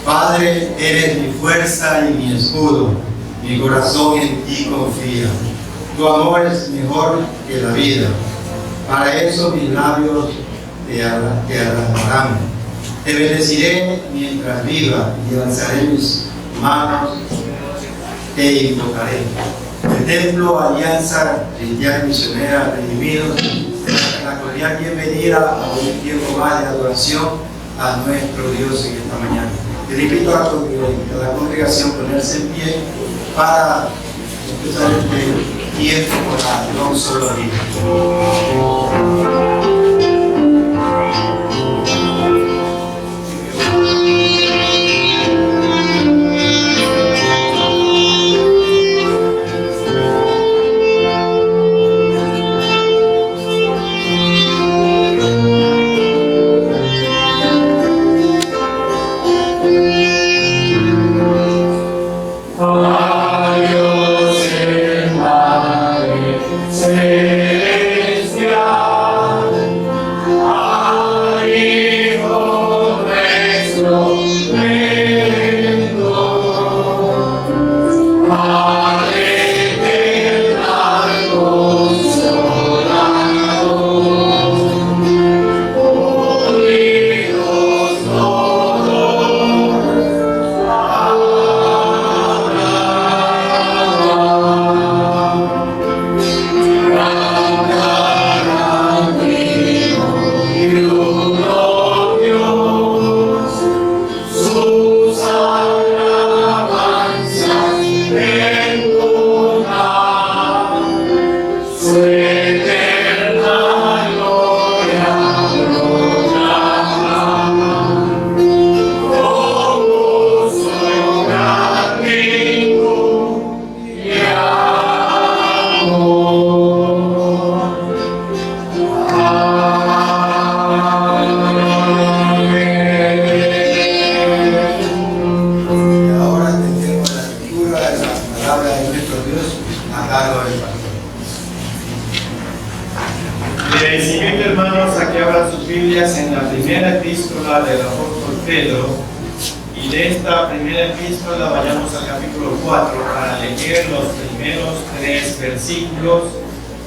Padre, eres mi fuerza y mi escudo, mi corazón en ti confía. Tu amor es mejor que la vida, para eso mis labios te alabarán. Te bendeciré mientras viva y alzaré mis manos, te invocaré. El Templo Alianza Cristiana Misionera Redimidos, la cordial bienvenida a un tiempo más de adoración a nuestro Dios en esta mañana. Te invito a la congregación a ponerse en pie para empezar este tiempo con la solo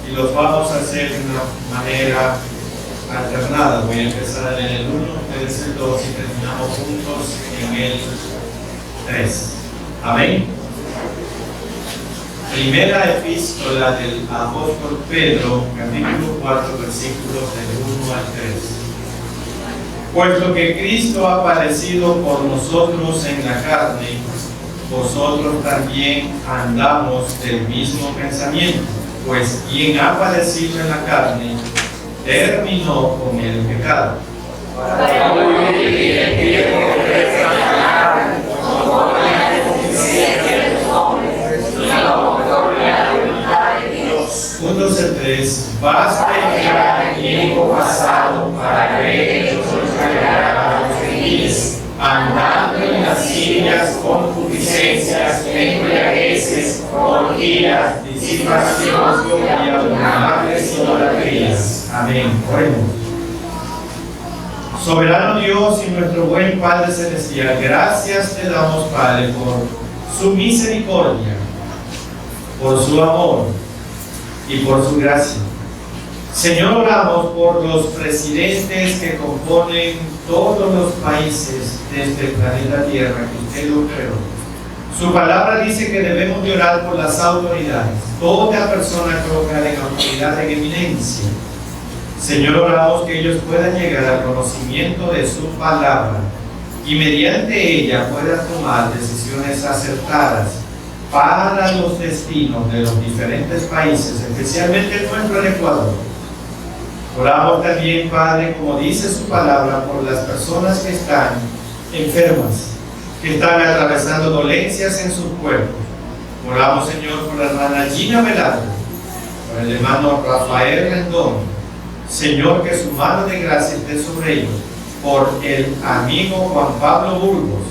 y los vamos a hacer de una manera alternada. Voy a empezar en el 1, ustedes el 2 y terminamos juntos en el 3. Amén. Primera epístola del apóstol Pedro, capítulo 4, versículos del 1 al 3. Puesto que Cristo ha padecido por nosotros en la carne, vosotros también andamos del mismo pensamiento, pues quien ha padecido en la carne terminó con el pecado. Para no vivir el tiempo que resta en la carne, conforme a la concupiscencia de los hombres, sino conforme a la voluntad de Dios. Punto 3. Basta ya el tiempo pasado para creer que nosotros a los felices, andando en lascivias, concupiscencias, embriagueces, orgías, disipación y abominables idolatrías. Amén. Oremos. Soberano Dios y nuestro buen Padre Celestial, gracias te damos, Padre, por su misericordia, por su amor y por su gracia. Señor, oramos por los presidentes que componen todos los países de este planeta Tierra que usted lo creó. Su palabra dice que debemos de orar por las autoridades, toda persona colocada en autoridad en eminencia. Señor, oramos que ellos puedan llegar al conocimiento de su palabra y mediante ella puedan tomar decisiones acertadas para los destinos de los diferentes países, especialmente el nuestro, el Ecuador. Oramos también, Padre, como dice su palabra, por las personas que están enfermas, que están atravesando dolencias en sus cuerpos. Oramos, Señor, por la hermana Gina Velarde, por el hermano Rafael Rendón. Señor, que su mano de gracia esté sobre ellos. Por el amigo Juan Pablo Burgos,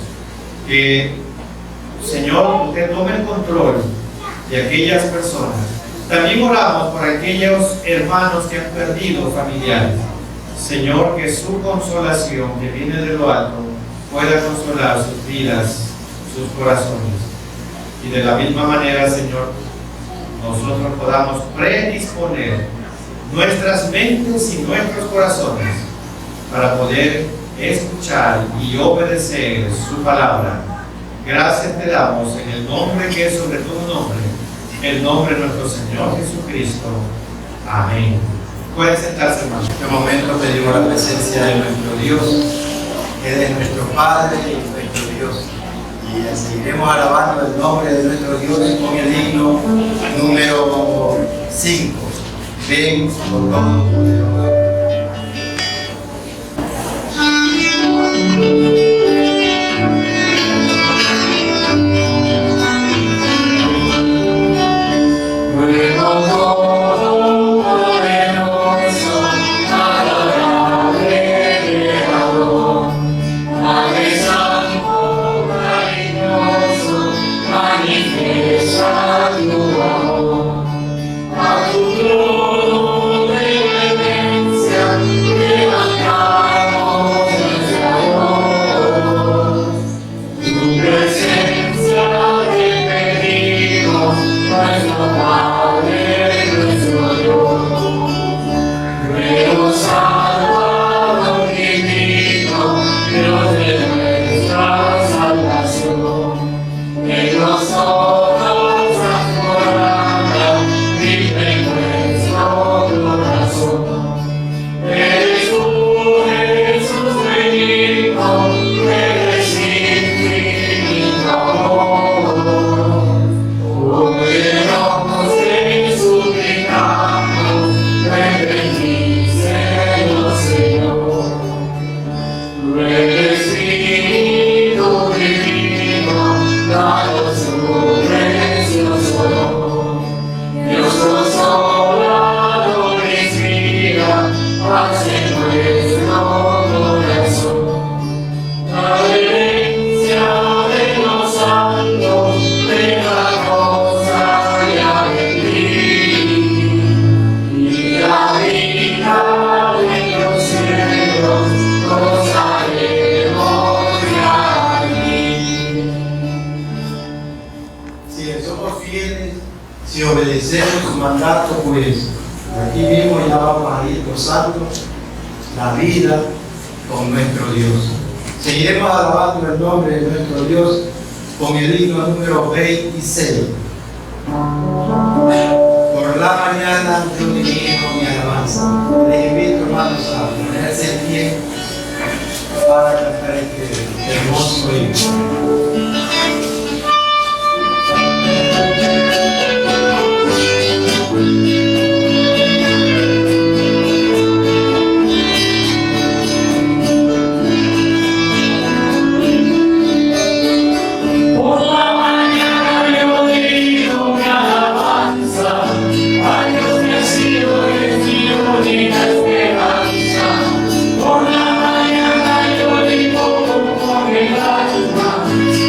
que, Señor, usted tome el control de aquellas personas. También oramos por aquellos hermanos que han perdido familiares. Señor, que su consolación que viene de lo alto pueda consolar sus vidas, sus corazones. Y de la misma manera, Señor, nosotros podamos predisponer nuestras mentes y nuestros corazones para poder escuchar y obedecer su palabra. Gracias te damos en el nombre que es sobre todo nombre, el nombre de nuestro Señor Jesucristo. Amén. Pueden sentarse, hermanos. En este momento pedimos la presencia de nuestro Dios, que es nuestro Padre y nuestro Dios. Y seguiremos alabando el nombre de nuestro Dios con el himno número 5. Ven, por todopoderoso. Si obedecemos su mandato, pues aquí mismo ya vamos a ir gozando la vida con nuestro Dios. Seguiremos alabando el nombre de nuestro Dios con el himno número 26. Por la mañana yo dirijo mi alabanza. Les invito, hermanos, a ponerse en pie para cantar este hermoso himno. Por la mañana yo digo con el alma.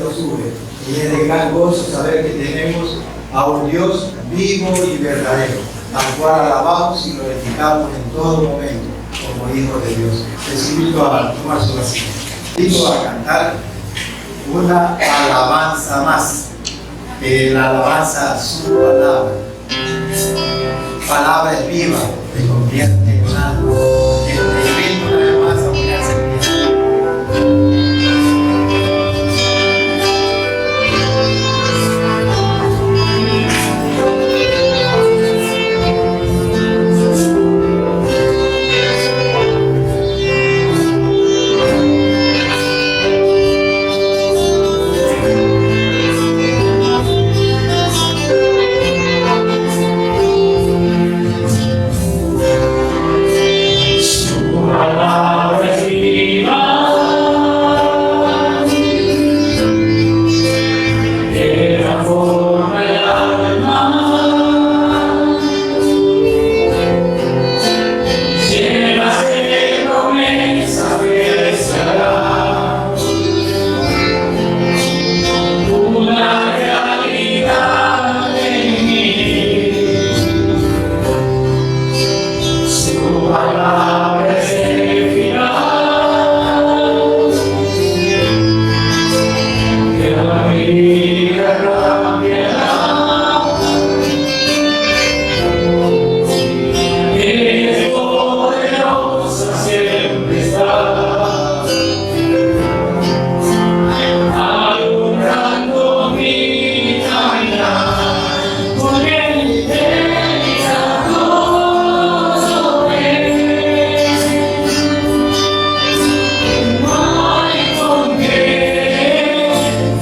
cielo sube. Y es de gran gozo saber que tenemos a un Dios vivo y verdadero, al cual alabamos y glorificamos en todo momento como hijos de Dios. Les invito a tomar su asiento. Les invito a cantar una alabanza más, la alabanza a su palabra. Palabra es viva, te convierte en alma. Te invito una vez más a ponerse en pie.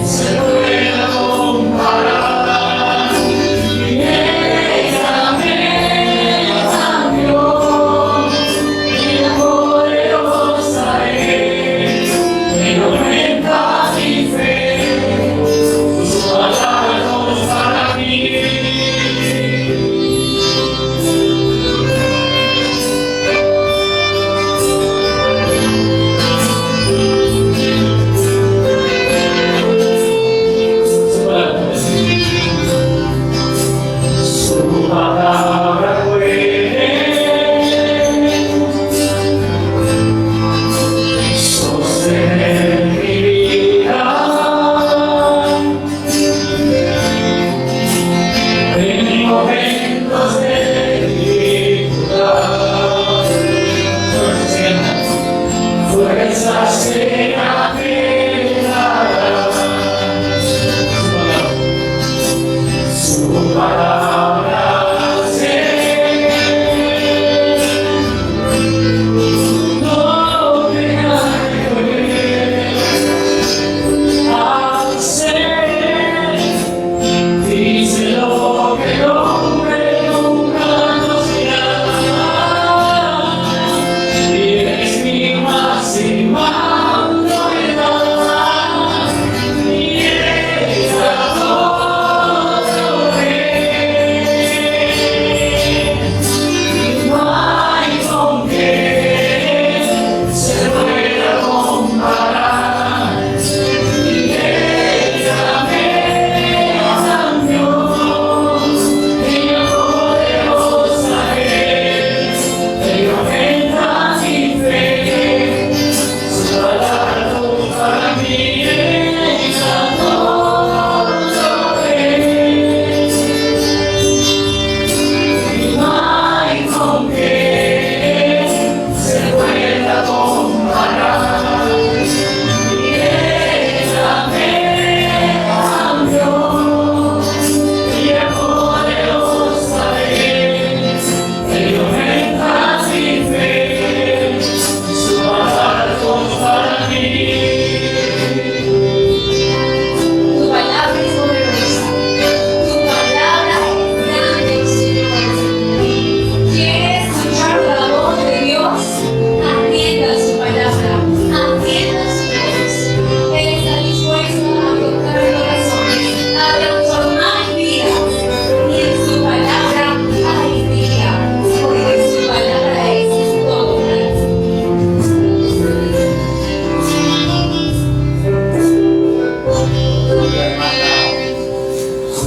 Se puede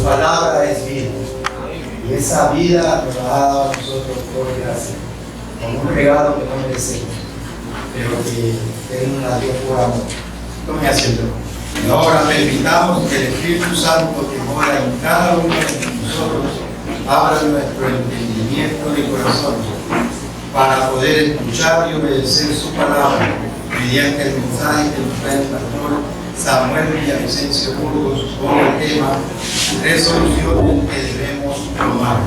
palabra es vida. Y esa vida nos la ha dado a nosotros por gracia, como un regalo que no merecemos, pero que Él nos la dio por amor. Tome asiento. Y ahora permitamos que el Espíritu Santo que mora en cada uno de nosotros abra nuestro entendimiento y corazón para poder escuchar y obedecer su palabra mediante el mensaje que nos trae el pastor Samuel Villavicencio Burgos con el tema resoluciones que debemos tomar.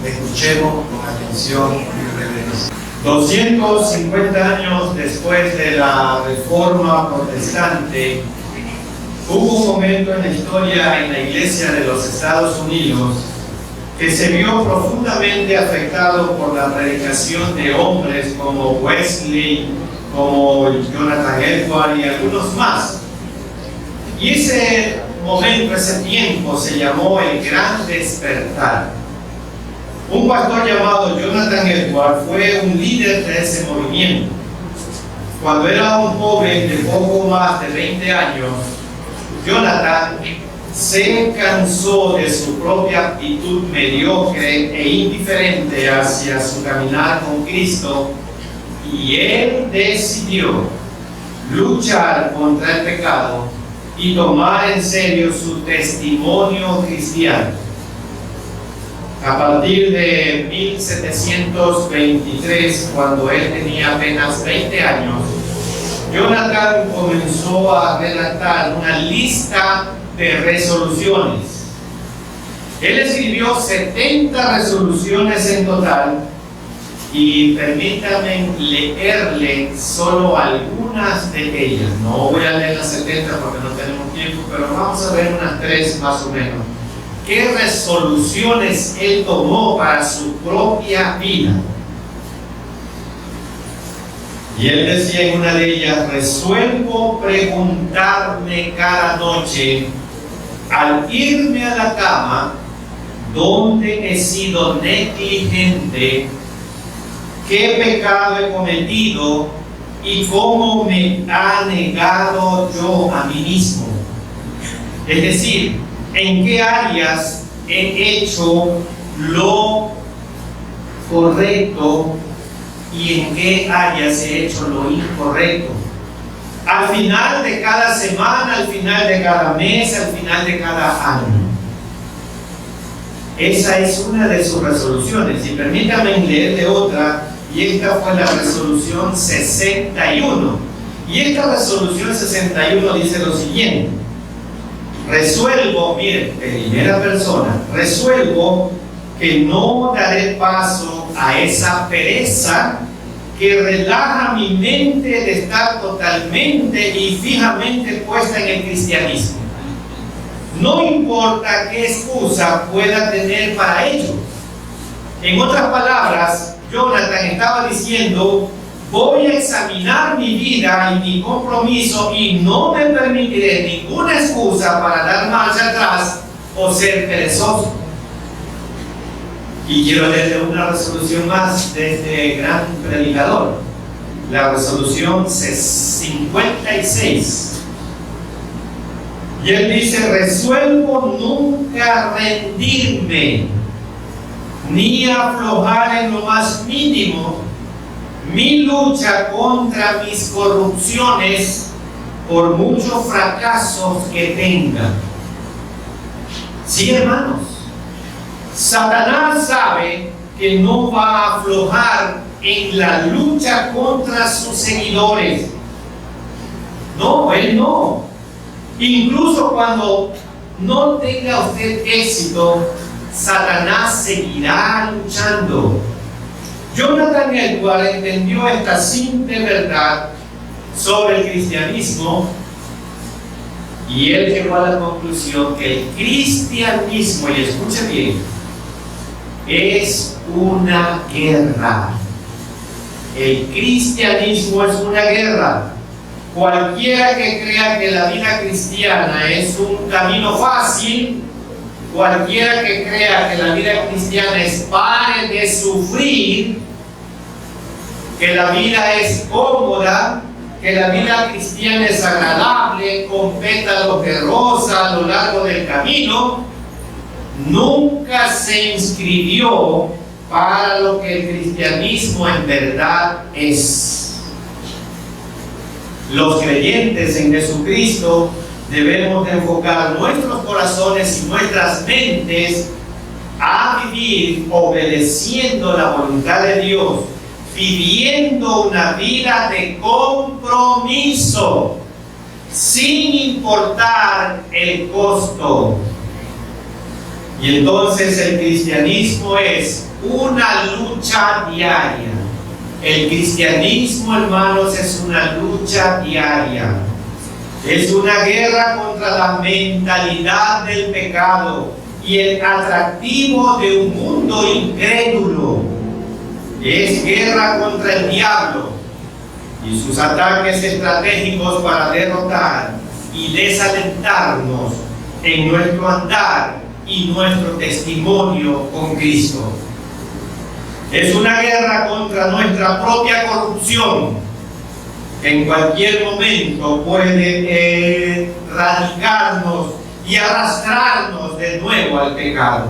Escuchemos con atención y reverencia. 250 años después de la Reforma Protestante, hubo un momento en la historia en la Iglesia de los Estados Unidos que se vio profundamente afectado por la predicación de hombres como Wesley, como Jonathan Edwards y algunos más. Y ese momento, ese tiempo se llamó el Gran Despertar. Un pastor llamado Jonathan Edwards fue un líder de ese movimiento. Cuando era un joven de poco más de 20 años, Jonathan se cansó de su propia actitud mediocre e indiferente hacia su caminar con Cristo y él decidió luchar contra el pecado y tomar en serio su testimonio cristiano. A partir de 1723, cuando él tenía apenas 20 años, Jonathan comenzó a redactar una lista de resoluciones. Él escribió 70 resoluciones en total y permítanme leerle solo algunas de ellas. No voy a leer las 70 porque no tenemos tiempo, pero vamos a ver unas 3 más o menos. ¿Qué resoluciones él tomó para su propia vida? Y él decía en una de ellas: resuelvo preguntarme cada noche al irme a la cama dónde he sido negligente, qué pecado he cometido y cómo me ha negado yo a mí mismo. Es decir, en qué áreas he hecho lo correcto y en qué áreas he hecho lo incorrecto. Al final de cada semana, al final de cada mes, al final de cada año. Esa es una de sus resoluciones. Y permítanme leerle otra, y esta fue la resolución 61. Y esta resolución 61 dice lo siguiente: resuelvo, miren, primera persona, resuelvo que no daré paso a esa pereza que relaja mi mente de estar totalmente y fijamente puesta en el cristianismo. No importa qué excusa pueda tener para ello. En otras palabras, Jonathan estaba diciendo: voy a examinar mi vida y mi compromiso y no me permitiré ninguna excusa para dar marcha atrás o ser perezoso. Y quiero leerle una resolución más de este gran predicador, la resolución 56. Y él dice: resuelvo nunca rendirme ni aflojar en lo más mínimo mi lucha contra mis corrupciones, por muchos fracasos que tenga. Sí, hermanos, Satanás sabe que no va a aflojar en la lucha contra sus seguidores. No, él no. Incluso cuando no tenga usted éxito, Satanás seguirá luchando. Jonathan Edwards entendió esta simple verdad sobre el cristianismo y él llegó a la conclusión que el cristianismo, y escuche bien, es una guerra. El cristianismo es una guerra. Cualquiera que crea que la vida cristiana es un camino fácil, cualquiera que crea que la vida cristiana es pare de sufrir, que la vida es cómoda, que la vida cristiana es agradable, con pétalos de rosa a lo largo del camino, nunca se inscribió para lo que el cristianismo en verdad es. Los creyentes en Jesucristo debemos de enfocar nuestros corazones y nuestras mentes a vivir obedeciendo la voluntad de Dios, viviendo una vida de compromiso, sin importar el costo. Y entonces el cristianismo es una lucha diaria. El cristianismo, hermanos, es una lucha diaria. Es una guerra contra la mentalidad del pecado y el atractivo de un mundo incrédulo. Es guerra contra el diablo y sus ataques estratégicos para derrotar y desalentarnos en nuestro andar y nuestro testimonio con Cristo. Es una guerra contra nuestra propia corrupción, que en cualquier momento puede radicarnos y arrastrarnos de nuevo al pecado.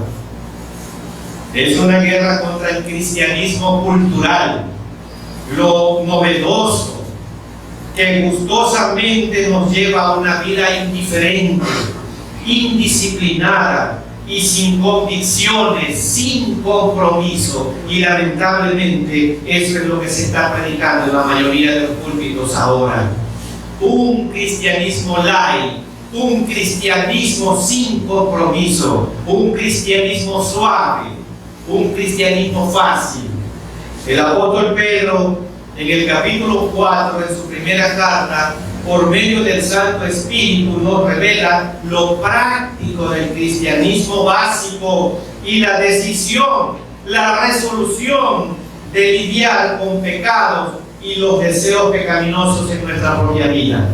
Es una guerra contra el cristianismo cultural, lo novedoso, que gustosamente nos lleva a una vida indiferente, indisciplinada y sin convicciones, sin compromiso. Y lamentablemente eso es lo que se está predicando en la mayoría de los púlpitos ahora. Un cristianismo light, un cristianismo sin compromiso, un cristianismo suave, un cristianismo fácil. El apóstol Pedro, en el capítulo 4 de su primera carta, por medio del Santo Espíritu, nos revela lo práctico del cristianismo básico y la decisión, la resolución de lidiar con pecados y los deseos pecaminosos en nuestra propia vida.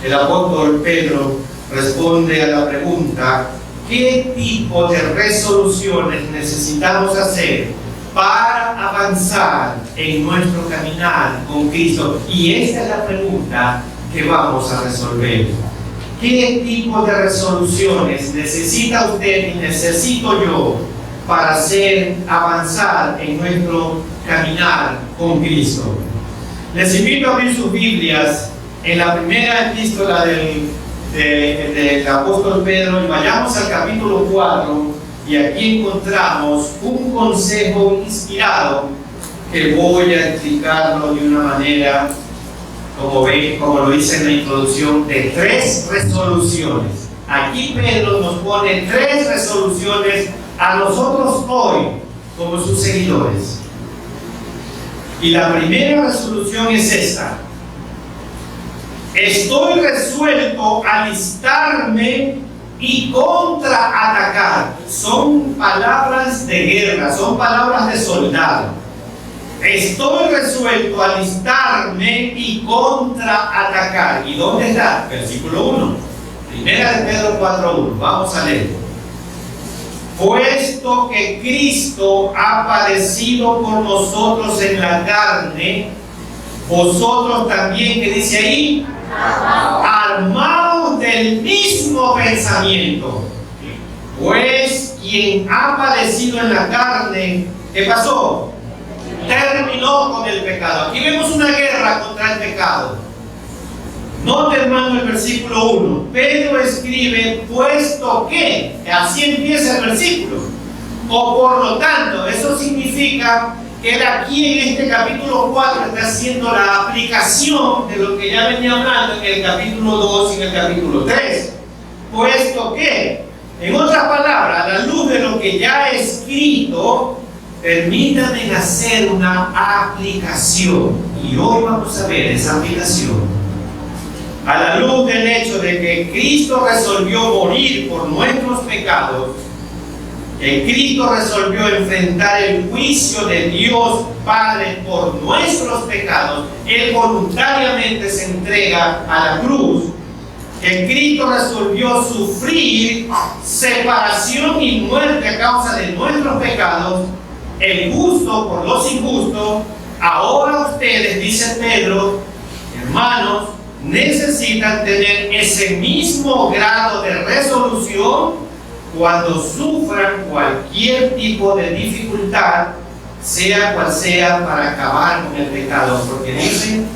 El apóstol Pedro responde a la pregunta: ¿qué tipo de resoluciones necesitamos hacer para avanzar en nuestro caminar con Cristo? Y esta es la pregunta que vamos a resolver. ¿Qué tipo de resoluciones necesita usted y necesito yo para avanzar en nuestro caminar con Cristo? Les invito a abrir sus Biblias en la primera epístola del apóstol Pedro, y vayamos al capítulo 4, y aquí encontramos un consejo inspirado que voy a explicarlo de una manera, como lo hice en la introducción, de 3 resoluciones. Aquí Pedro nos pone 3 resoluciones a nosotros hoy como sus seguidores. Y la primera resolución es esta: estoy resuelto a alistarme y contraatacar. Son palabras de guerra, son palabras de soldado. Estoy resuelto a alistarme y contraatacar. ¿Y dónde está? Versículo 1. Primera de Pedro 4:1. Vamos a leer. Puesto que Cristo ha padecido por nosotros en la carne, vosotros también, que dice ahí, armados del mismo pensamiento. Pues quien ha padecido en la carne, ¿qué pasó? Terminó con el pecado. Aquí vemos una guerra contra el pecado. Note, hermano, el versículo 1. Pedro escribe, puesto que, así empieza el versículo, o por lo tanto. Eso significa que él aquí en este capítulo 4 está haciendo la aplicación de lo que ya venía hablando en el capítulo 2 y en el capítulo 3. Puesto que, en otras palabras, a la luz de lo que ya he escrito, permítanme hacer una aplicación. Y hoy vamos a ver esa aplicación. A la luz del hecho de que Cristo resolvió morir por nuestros pecados, que Cristo resolvió enfrentar el juicio de Dios Padre por nuestros pecados, Él voluntariamente se entrega a la cruz, que Cristo resolvió sufrir separación y muerte a causa de nuestros pecados, el justo por los injustos. Ahora ustedes, dice Pedro, hermanos, necesitan tener ese mismo grado de resolución cuando sufran cualquier tipo de dificultad, sea cual sea, para acabar con el pecado, porque dicen,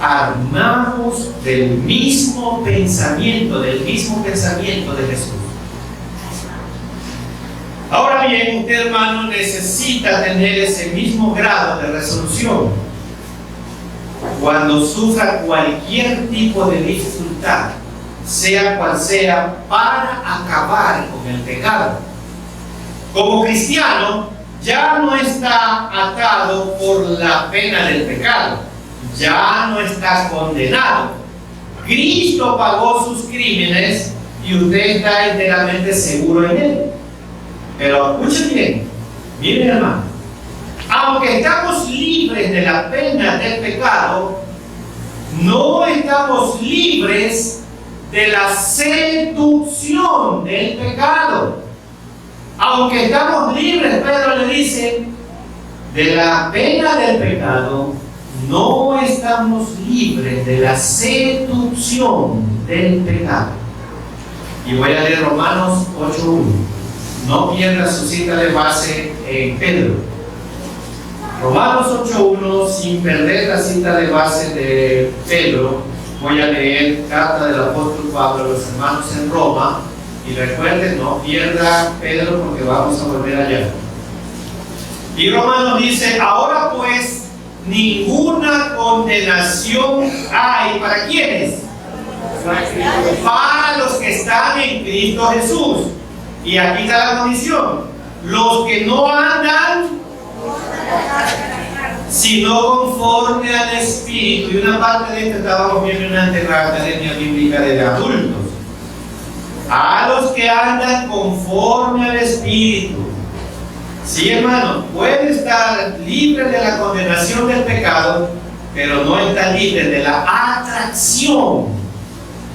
armados del mismo pensamiento de Jesús. Ahora bien, usted, hermano, necesita tener ese mismo grado de resolución cuando sufra cualquier tipo de dificultad, sea cual sea, para acabar con el pecado. Como cristiano, ya no está atado por la pena del pecado, ya no está condenado. Cristo pagó sus crímenes y usted está enteramente seguro en él. Pero escuchen bien, miren, hermano, aunque estamos libres de la pena del pecado, no estamos libres de la seducción del pecado. Aunque estamos libres, Pedro le dice, de la pena del pecado, no estamos libres de la seducción del pecado. Y voy a leer Romanos 8:1. No pierda su cita de base en Pedro. Romanos 8:1, sin perder la cita de base de Pedro, voy a leer carta del apóstol Pablo a los hermanos en Roma. Y recuerden, no pierda Pedro porque vamos a volver allá. Y Romanos dice, ahora pues, ninguna condenación hay. ¿Para quiénes? Para los que están en Cristo Jesús. Y aquí está la condición: los que no andan sino conforme al Espíritu. Y una parte de esto estábamos viendo en una academia bíblica de adultos. A los que andan conforme al Espíritu. Sí, hermano, puede estar libre de la condenación del pecado, pero no está libre de la atracción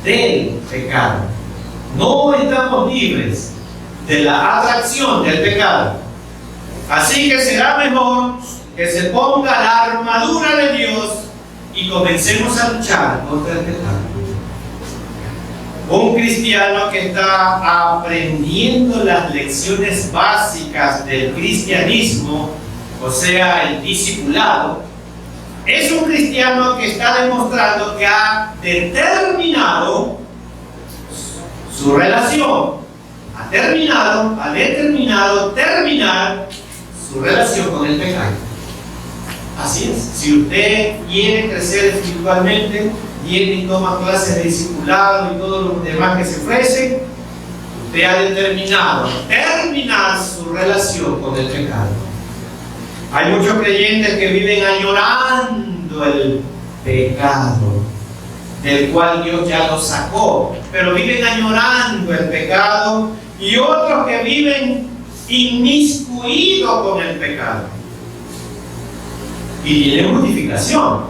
del pecado. No estamos libres de la atracción del pecado. Así que será mejor que se ponga la armadura de Dios y comencemos a luchar contra el pecado. Un cristiano que está aprendiendo las lecciones básicas del cristianismo, o sea, el discipulado, es un cristiano que está demostrando que ha determinado su relación, ha determinado terminar su relación con el pecado. Así es. Si usted quiere crecer espiritualmente, viene y toma clases de discipulado y todo lo demás que se ofrece, usted ha determinado terminar su relación con el pecado. Hay muchos creyentes que viven añorando el pecado, del cual Dios ya los sacó, pero viven añorando el pecado, y otros que viven inmiscuidos con el pecado. Y tienen justificación,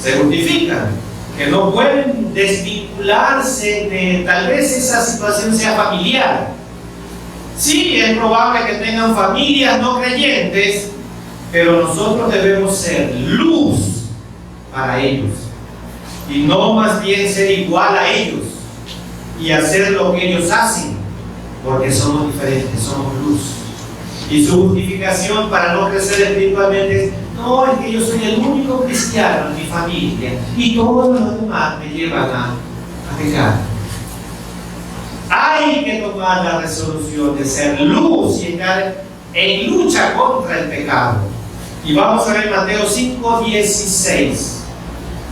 se justifican, que no pueden desvincularse de, tal vez esa situación sea familiar. Sí, es probable que tengan familias no creyentes, pero nosotros debemos ser luz para ellos y no más bien ser igual a ellos y hacer lo que ellos hacen, porque somos diferentes, somos luz. Y su justificación para no crecer espiritualmente es: no, es que yo soy el único cristiano en mi familia y todos los demás me llevan a pecar. Hay que tomar la resolución de ser luz y estar en lucha contra el pecado. Y vamos a ver Mateo 5:16.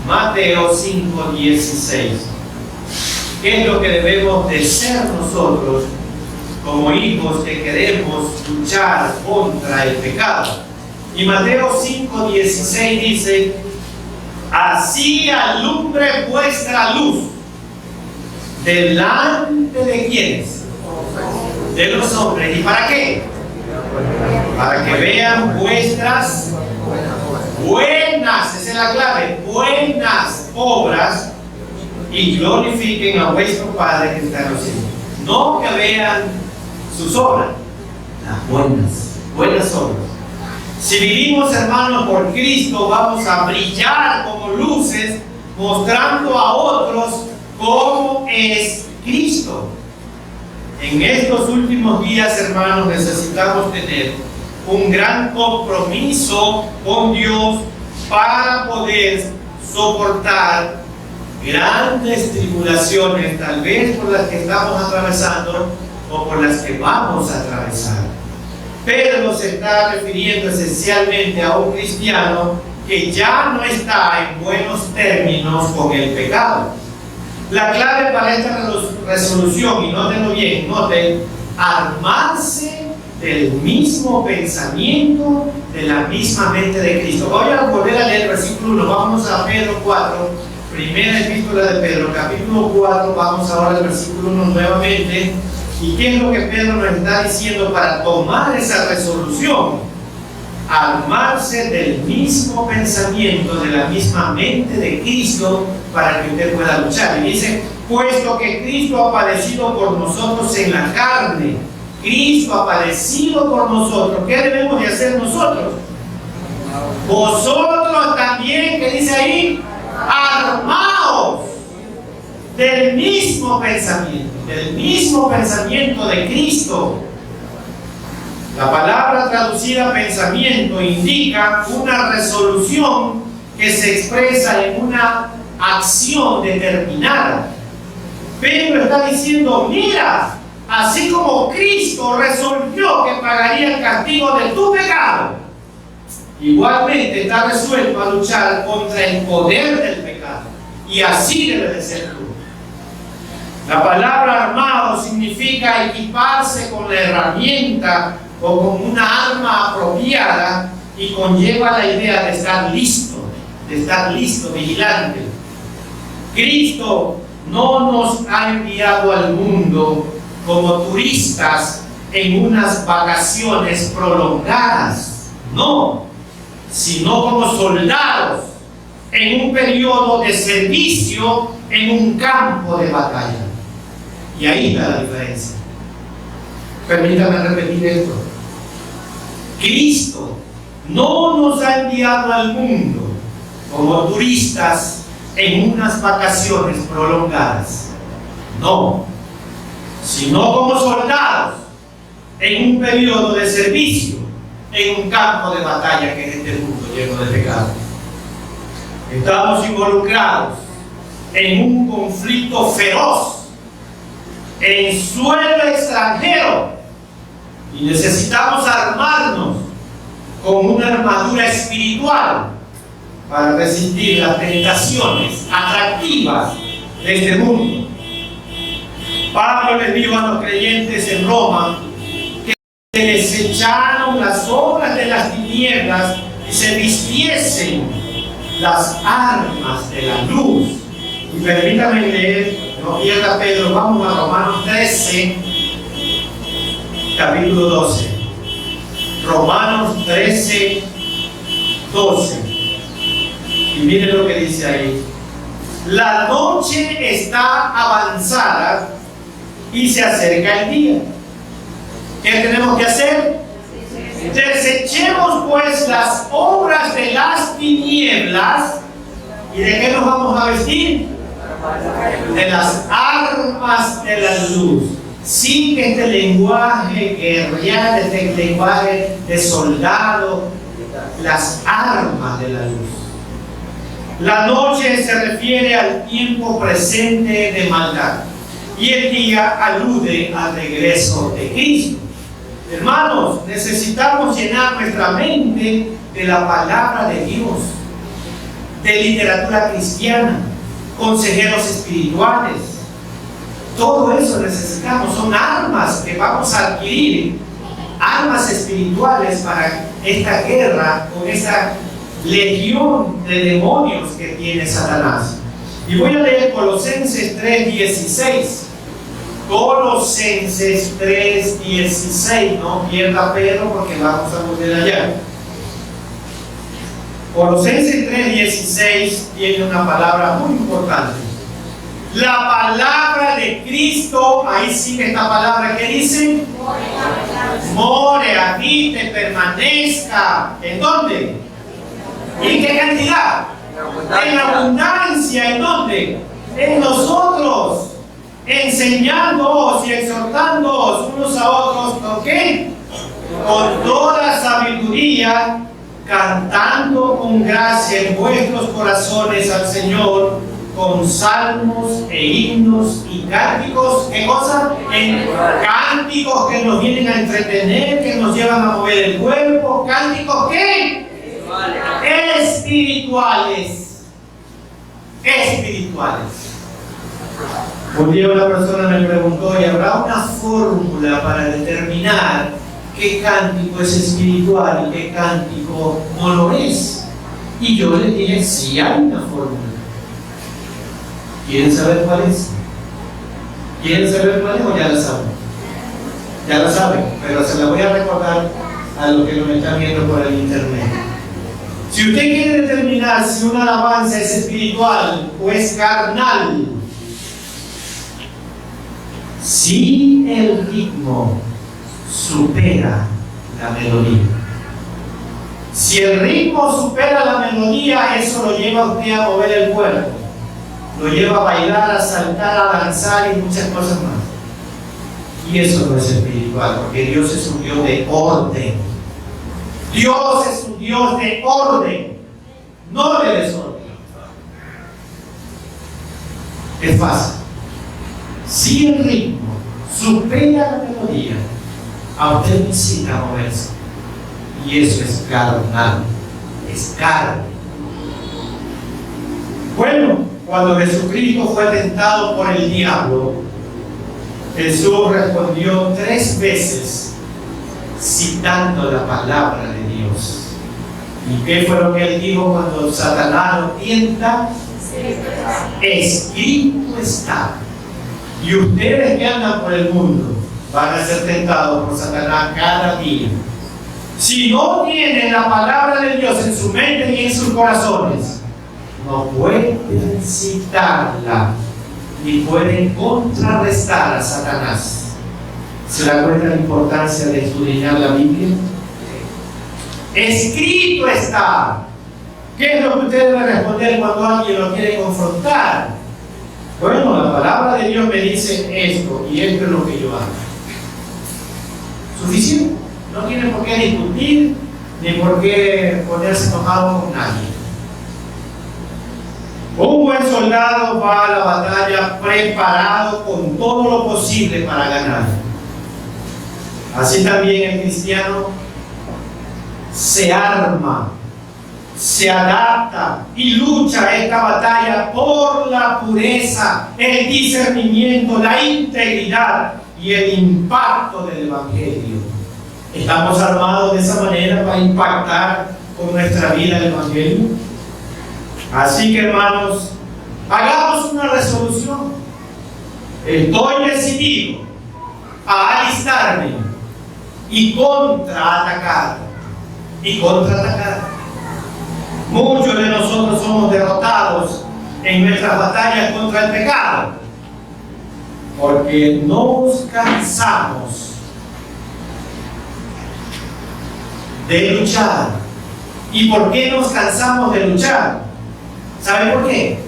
Mateo 5:16. ¿Qué es lo que debemos de ser nosotros como hijos que queremos luchar contra el pecado? Y Mateo 5:16 dice: así alumbre vuestra luz delante de ¿quiénes? De los hombres. ¿Y para qué? Para que vean vuestras buenas, esa es la clave, buenas obras, y glorifiquen a vuestro Padre que está en los cielos. No que vean sus obras, las buenas obras. Si vivimos, hermanos, por Cristo, vamos a brillar como luces, mostrando a otros cómo es Cristo. En estos últimos días, hermanos, necesitamos tener un gran compromiso con Dios para poder soportar grandes tribulaciones, tal vez por las que estamos atravesando o por las que vamos a atravesar. Pedro se está refiriendo esencialmente a un cristiano que ya no está en buenos términos con el pecado. La clave para esta resolución, y nótenlo bien, noten, armarse del mismo pensamiento, de la misma mente de Cristo. Voy a volver a leer el versículo 1, vamos a Pedro 4, primera epístola de Pedro, capítulo 4, vamos ahora al versículo 1 nuevamente. ¿Y qué es lo que Pedro nos está diciendo para tomar esa resolución? Armarse del mismo pensamiento, de la misma mente de Cristo, para que usted pueda luchar. Y dice, puesto que Cristo ha padecido por nosotros en la carne, Cristo ha padecido por nosotros, ¿qué debemos de hacer nosotros? Vosotros también, ¿qué dice ahí? Armaos del mismo pensamiento de Cristo. La palabra traducida pensamiento indica una resolución que se expresa en una acción determinada. Pedro está diciendo, mira, así como Cristo resolvió que pagaría el castigo de tu pecado, igualmente está resuelto a luchar contra el poder del pecado. Y así debe de ser tú. La palabra armado significa equiparse con la herramienta o con una arma apropiada, y conlleva la idea de estar listo, vigilante. Cristo no nos ha enviado al mundo como turistas en unas vacaciones prolongadas, no, sino como soldados en un periodo de servicio en un campo de batalla. Y ahí está la diferencia. Permítame repetir esto. Cristo no nos ha enviado al mundo como turistas en unas vacaciones prolongadas, no, sino como soldados en un periodo de servicio en un campo de batalla que es este mundo lleno de pecado. Estamos involucrados en un conflicto feroz en suelo extranjero y necesitamos armarnos con una armadura espiritual para resistir las tentaciones atractivas de este mundo. Pablo les dijo a los creyentes en Roma que desecharon las obras de las tinieblas y se vistiesen las armas de la luz. Y permítame leer, no pierda Pedro, vamos a Romanos 13, capítulo 12. Romanos 13, 12. Y miren lo que dice ahí. La noche está avanzada y se acerca el día. ¿Qué tenemos que hacer? Desechemos pues las obras de las tinieblas. ¿Y de qué nos vamos a vestir? De las armas de la luz. Sin este lenguaje guerreal, este lenguaje de soldado, las armas de la luz. La noche se refiere al tiempo presente de maldad y el día alude al regreso de Cristo. Hermanos, necesitamos llenar nuestra mente de la palabra de Dios, de literatura cristiana, consejeros espirituales. Todo eso necesitamos, son armas que vamos a adquirir, armas espirituales para esta guerra con esta legión de demonios que tiene Satanás. Y voy a leer Colosenses 3:16. Colosenses 3:16, no pierda Pedro porque vamos a volver allá. Colosenses 3:16 tiene una palabra muy importante. La palabra de Cristo, ahí sigue esta palabra que dice: more, habite, permanezca. ¿En dónde? ¿Y en qué cantidad? En abundancia. ¿En dónde? En nosotros, enseñándoos y exhortándoos con toda sabiduría, cantando con gracia en vuestros corazones al Señor, con salmos e himnos y cánticos. ¿Qué cosa? En cánticos que nos vienen a entretener, que nos llevan a mover el cuerpo. ¿Cánticos qué? Espirituales. Espirituales. Un día una persona me preguntó, ¿y habrá una fórmula para determinar qué cántico es espiritual y qué cántico no lo es? Y yo le dije, sí hay una fórmula. ¿Quieren saber cuál es? ¿Quieren saber cuál es o ya la saben? Ya la saben, pero se la voy a recordar a los que nos están viendo por el internet. Si usted quiere determinar si una alabanza es espiritual o es carnal, si el ritmo supera la melodía. Si el ritmo supera la melodía, eso lo lleva a usted a mover el cuerpo, lo lleva a bailar, a saltar, a danzar y muchas cosas más. Y eso no es espiritual, porque Dios es un Dios de orden. Dios es un Dios de orden, no de desorden. Es fácil. Si el ritmo supera la melodía, a usted necesita moverse. Y eso es carnal, es carne. Bueno, cuando Jesucristo fue tentado por el diablo, Jesús respondió 3 veces citando la palabra de Dios. ¿Y qué fue lo que él dijo cuando Satanás lo tienta? Escrito está. Y ustedes que andan por el mundo van a ser tentados por Satanás cada día. Si no tienen la palabra de Dios en su mente y en sus corazones, no pueden citarla ni pueden contrarrestar a Satanás. ¿Se da cuenta la importancia de estudiar la Biblia? Escrito está. ¿Qué es lo que usted debe responder cuando alguien lo quiere confrontar? Bueno, la palabra de Dios me dice esto y esto es lo que yo hago. Suficiente. No tiene por qué discutir ni por qué ponerse enojado con nadie. Un buen soldado va a la batalla preparado con todo lo posible para ganar. Así también el cristiano se arma, se adapta y lucha esta batalla por la pureza, el discernimiento, la integridad y el impacto del Evangelio. ¿Estamos armados de esa manera para impactar con nuestra vida el Evangelio? Así que, hermanos, hagamos una resolución. Estoy decidido a alistarme y contraatacar. Muchos de nosotros somos derrotados en nuestras batallas contra el pecado porque nos cansamos de luchar. ¿Y por qué nos cansamos de luchar? ¿Sabe por qué?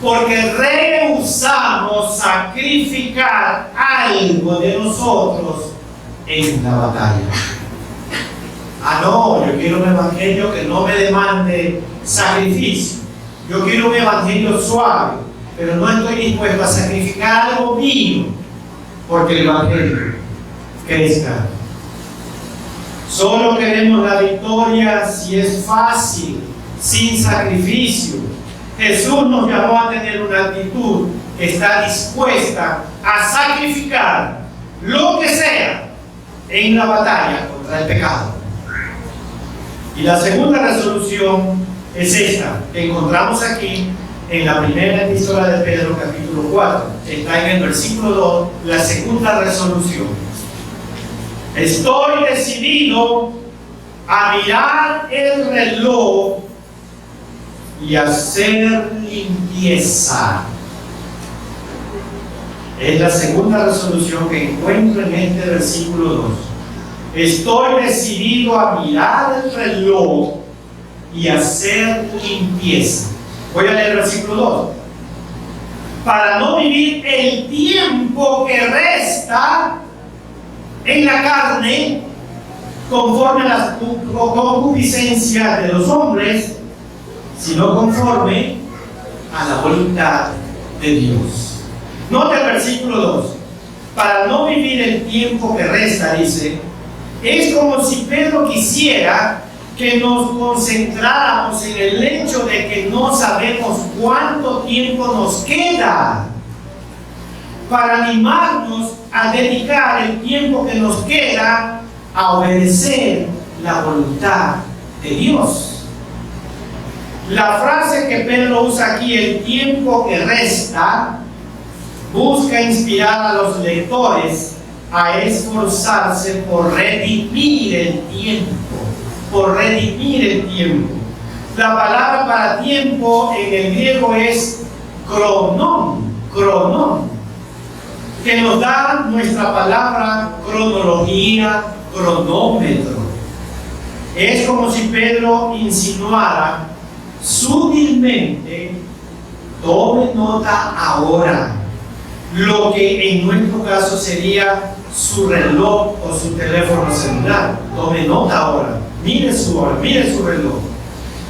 Porque rehusamos sacrificar algo de nosotros en la batalla. Ah, no, yo quiero un evangelio que no me demande sacrificio. Yo quiero un evangelio suave, pero no estoy dispuesto a sacrificar algo mío, porque el evangelio crezca. Solo queremos la victoria si es fácil, sin sacrificio. Jesús nos llamó a tener una actitud que está dispuesta a sacrificar lo que sea en la batalla contra el pecado. Y la segunda resolución es esta, que encontramos aquí en la primera epístola de Pedro, capítulo 4. Está en el versículo 2, la segunda resolución. Estoy decidido a mirar el reloj y hacer limpieza. Es la segunda resolución que encuentro en este versículo 2. Estoy decidido a mirar el reloj y hacer limpieza. Voy a leer el versículo 2. Para no vivir el tiempo que resta en la carne conforme a las concupiscencias de los hombres, sino conforme a la voluntad de Dios. Nota el versículo 2. Para no vivir el tiempo que resta, dice, es como si Pedro quisiera que nos concentráramos en el hecho de que no sabemos cuánto tiempo nos queda, para animarnos a dedicar el tiempo que nos queda a obedecer la voluntad de Dios. La frase que Pedro usa aquí, el tiempo que resta, busca inspirar a los lectores a esforzarse por redimir el tiempo, por redimir el tiempo. La palabra para tiempo en el griego es cronón, que nos da nuestra palabra cronología, cronómetro. Es como si Pedro insinuara sutilmente: tome nota ahora, lo que en nuestro caso sería su reloj o su teléfono celular. Tome nota ahora, mire su hora, mire su reloj.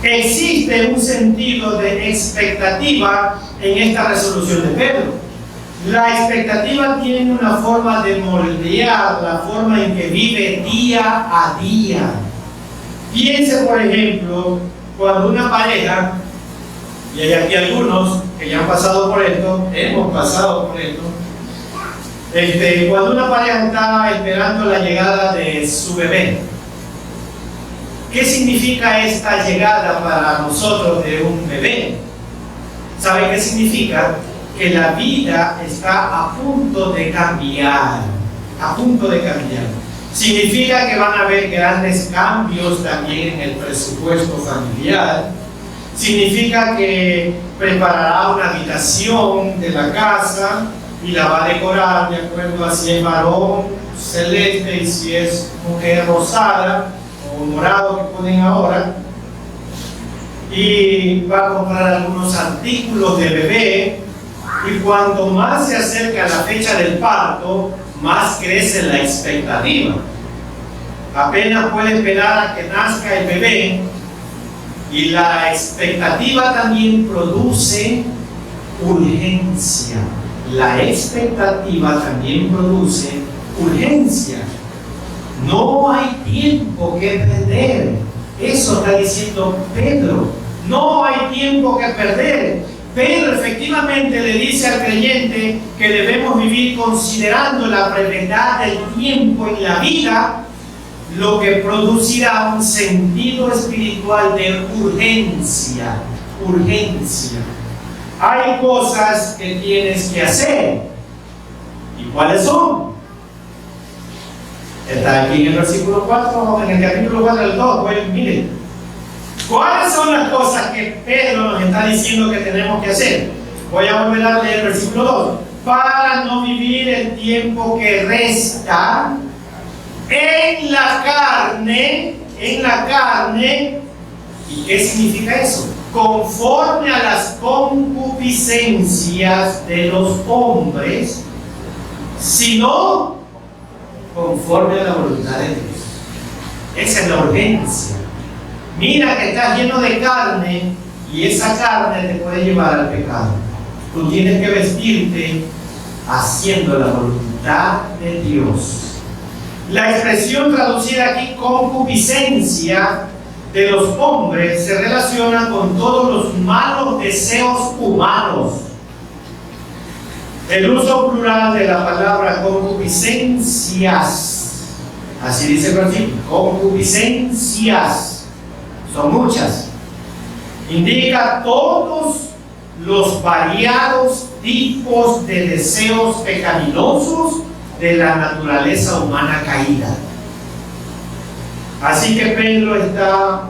Existe un sentido de expectativa en esta resolución de Pedro. La expectativa tiene una forma de moldear la forma en que vive día a día. Piense, por ejemplo, cuando una pareja, y hay aquí algunos que ya han pasado por esto, hemos pasado por esto, cuando una pareja está esperando la llegada de su bebé. ¿Qué significa esta llegada para nosotros de un bebé? ¿Sabe qué significa? Que la vida está a punto de cambiar, a punto de cambiar. Significa que van a haber grandes cambios también en el presupuesto familiar. Significa que preparará una habitación de la casa y la va a decorar de acuerdo a si es varón celeste y si es mujer rosada o morado que ponen ahora. Y va a comprar algunos artículos de bebé. Y cuanto más se acerca la fecha del parto, más crece la expectativa. Apenas puede esperar a que nazca el bebé, y la expectativa también produce urgencia. La expectativa también produce urgencia. No hay tiempo que perder. Eso está diciendo Pedro. No hay tiempo que perder. Pedro efectivamente le dice al creyente que debemos vivir considerando la brevedad del tiempo en la vida, lo que producirá un sentido espiritual de urgencia. Urgencia. Hay cosas que tienes que hacer. ¿Y cuáles son? Está aquí en el versículo 4, en el capítulo 4 del 2. Pues miren, ¿cuáles son las cosas que Pedro nos está diciendo que tenemos que hacer? Voy a volver a leer el versículo 2. Para no vivir el tiempo que resta en la carne. ¿Y qué significa eso? Conforme a las concupiscencias de los hombres, sino conforme a la voluntad de Dios. Esa es la urgencia. Mira que estás lleno de carne y esa carne te puede llevar al pecado. Tú tienes que vestirte haciendo la voluntad de Dios. La expresión traducida aquí, concupiscencia de los hombres, se relaciona con todos los malos deseos humanos. El uso plural de la palabra concupiscencias, así dice el versículo, concupiscencias, son muchas, indica todos los variados tipos de deseos pecaminosos de la naturaleza humana caída. Así que Pedro está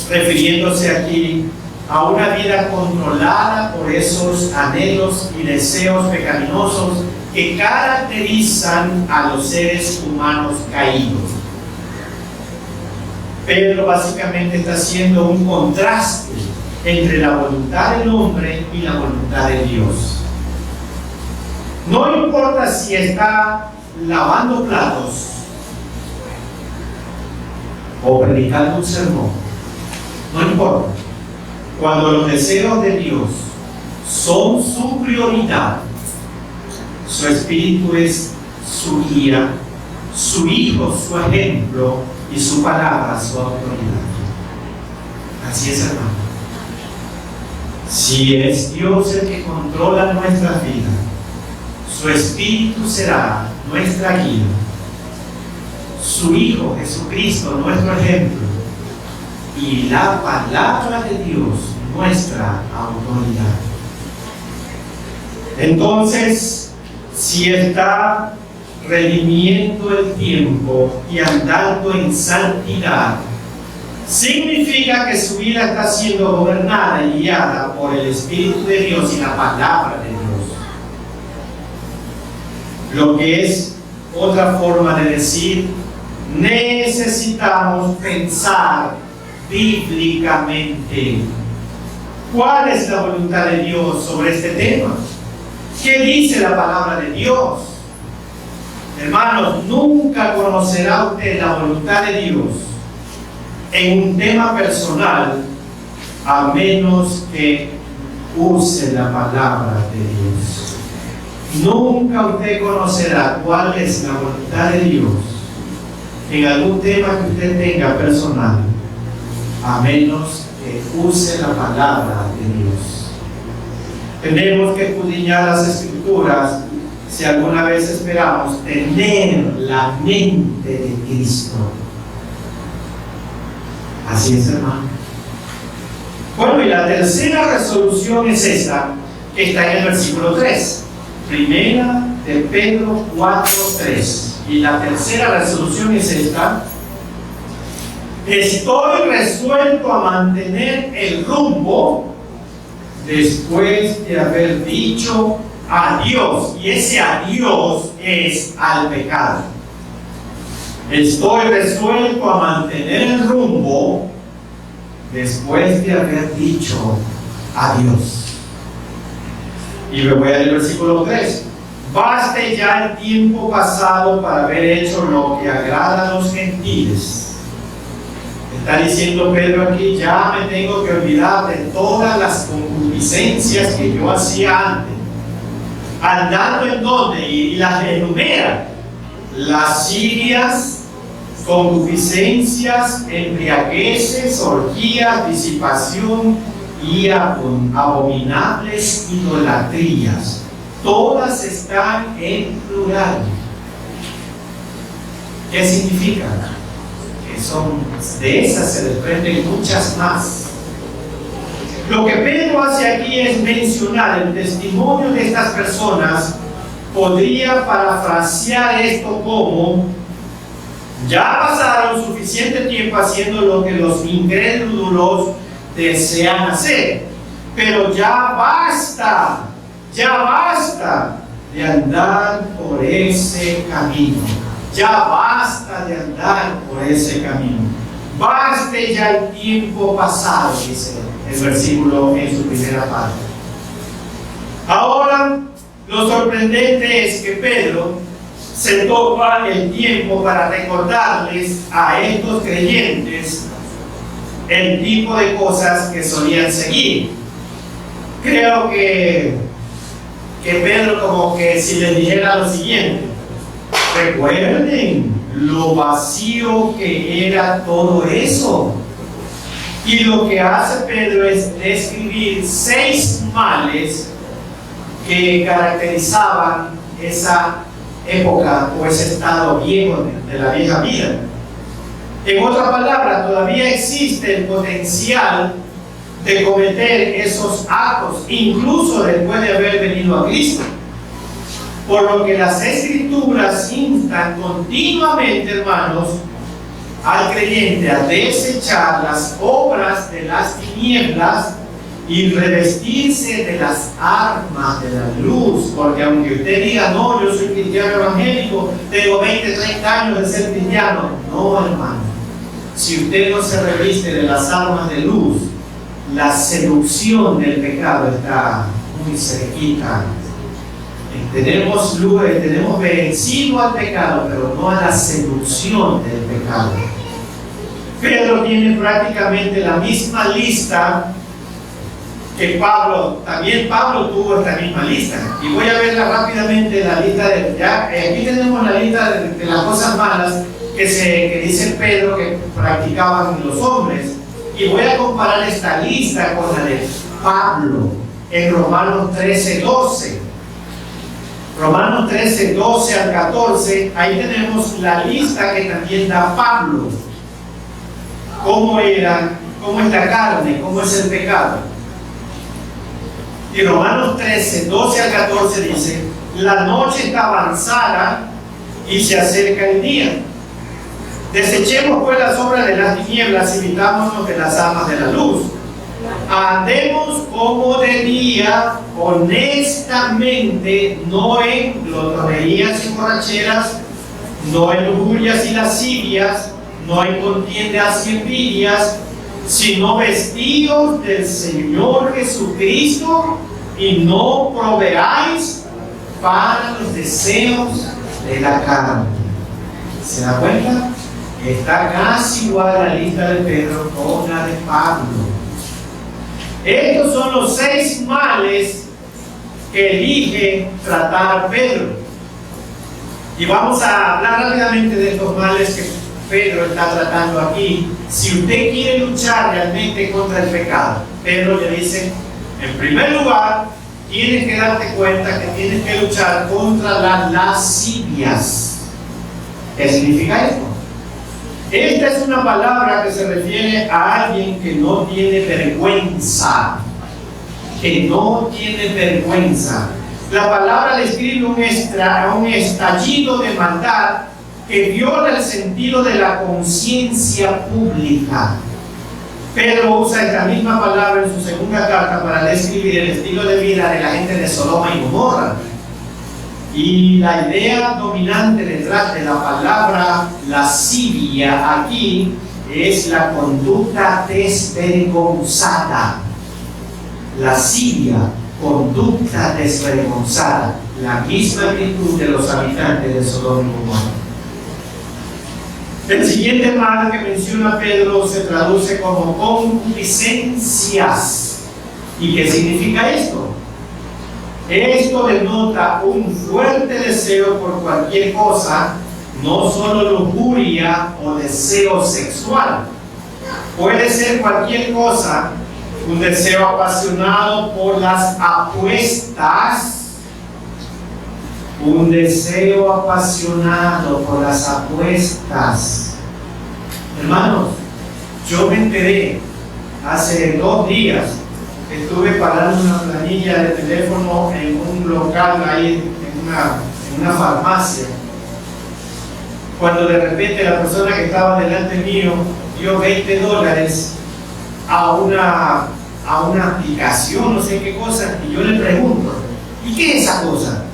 refiriéndose aquí a una vida controlada por esos anhelos y deseos pecaminosos que caracterizan a los seres humanos caídos. Pedro básicamente está haciendo un contraste entre la voluntad del hombre y la voluntad de Dios. No importa si está lavando platos o predicando un sermón, no importa. Cuando los deseos de Dios son su prioridad, su Espíritu es su guía, su Hijo su ejemplo y su palabra su autoridad. Así es, hermano. Si es Dios el que controla nuestra vida, su Espíritu será nuestra guía, su Hijo Jesucristo nuestro ejemplo y la palabra de Dios nuestra autoridad. Entonces, si está redimiendo el tiempo y andando en santidad, significa que su vida está siendo gobernada y guiada por el Espíritu de Dios y la palabra de Dios. Lo que es otra forma de decir, necesitamos pensar bíblicamente. ¿Cuál es la voluntad de Dios sobre este tema? ¿Qué dice la palabra de Dios? Hermanos, nunca conocerá usted la voluntad de Dios en un tema personal a menos que use la palabra de Dios. Nunca usted conocerá cuál es la voluntad de Dios en algún tema que usted tenga personal a menos que use la palabra de Dios. Tenemos que escudriñar las Escrituras si alguna vez esperamos tener la mente de Cristo. Así es, hermano. Bueno, y la tercera resolución es esta, que está en el versículo 3. Primera de Pedro 4:3. Y la tercera resolución es esta: estoy resuelto a mantener el rumbo después de haber dicho adiós. Y ese adiós es al pecado. Estoy resuelto a mantener el rumbo después de haber dicho adiós. Y me voy al versículo 3. Baste ya el tiempo pasado para haber hecho lo que agrada a los gentiles. Está diciendo Pedro aquí, ya me tengo que olvidar de todas las concupiscencias que yo hacía antes. Andando en donde, y las enumera: lascivias, concupiscencias, embriagueces, orgías, disipación y abominables idolatrías. Todas están en plural. ¿Qué significa? Que son de esas se desprenden muchas más. Lo que Pedro hace aquí es mencionar el testimonio de estas personas. Podría parafrasear esto como: ya pasaron suficiente tiempo haciendo lo que los incrédulos desean hacer, pero ya basta de andar por ese camino. Ya basta de andar por ese camino. Baste ya el tiempo pasado, dice el versículo en su primera parte. Ahora, lo sorprendente es que Pedro se toma el tiempo para recordarles a estos creyentes el tipo de cosas que solían seguir. Creo que Pedro, como que si les dijera lo siguiente: recuerden lo vacío que era todo eso. Y lo que hace Pedro es describir 6 males que caracterizaban esa época o ese estado viejo de la vieja vida. En otras palabras, todavía existe el potencial de cometer esos actos, incluso después de haber venido a Cristo. Por lo que las Escrituras instan continuamente, hermanos, al creyente a desechar las obras de las tinieblas y revestirse de las armas de la luz. Porque aunque usted diga: no, yo soy cristiano evangélico, tengo 20, 30 años de ser cristiano. No, hermano. Si usted no se reviste de las armas de luz, la seducción del pecado está muy cerquita. Tenemos luz, tenemos vencido al pecado, pero no a la seducción del pecado. Pedro tiene prácticamente la misma lista que Pablo. También Pablo tuvo esta misma lista. Y voy a verla rápidamente, la lista aquí tenemos la lista de las cosas malas que dice Pedro que practicaban los hombres. Y voy a comparar esta lista con la de Pablo en Romanos 13:12. Romanos 13:12 al 14, ahí tenemos la lista que también da Pablo. ¿Cómo es la carne? ¿Cómo es el pecado? Y Romanos 13:12 al 14 dice: la noche está avanzada y se acerca el día. Desechemos pues las obras de las tinieblas y vivámonos de las armas de la luz. Andemos como de día, honestamente, no en glotonerías y borracheras, no en lujurias y lascivias, no en contiendas y envidias, sino vestidos del Señor Jesucristo, y no proveáis para los deseos de la carne. ¿Se da cuenta? Está casi igual a la lista de Pedro con la de Pablo. Estos son los 6 males que elige tratar Pedro. Y vamos a hablar rápidamente de estos males que Pedro está tratando aquí. Si usted quiere luchar realmente contra el pecado, Pedro le dice: en primer lugar, tienes que darte cuenta que tienes que luchar contra las lascivias. ¿Qué significa esto? Esta es una palabra que se refiere a alguien que no tiene vergüenza. Que no tiene vergüenza. La palabra describe un estallido de maldad que viola el sentido de la conciencia pública. Pedro usa esta misma palabra en su segunda carta para describir el estilo de vida de la gente de Sodoma y Gomorra. Y la idea dominante detrás de la palabra lascivia aquí es la conducta desvergonzada. Lascivia, conducta desvergonzada, la misma actitud de los habitantes de Sodoma y Gomorra. El siguiente mal que menciona Pedro se traduce como concupiscencias. ¿Y qué significa esto? Esto denota un fuerte deseo por cualquier cosa, no solo lujuria o deseo sexual. Puede ser cualquier cosa, un deseo apasionado por las apuestas, un deseo apasionado por las apuestas. Hermanos, yo me enteré hace 2 días. Estuve pagando una planilla de teléfono en un local ahí, en una farmacia, cuando de repente la persona que estaba delante mío dio $20 a una aplicación, no sé qué cosa, y yo le pregunto: ¿y qué es esa cosa?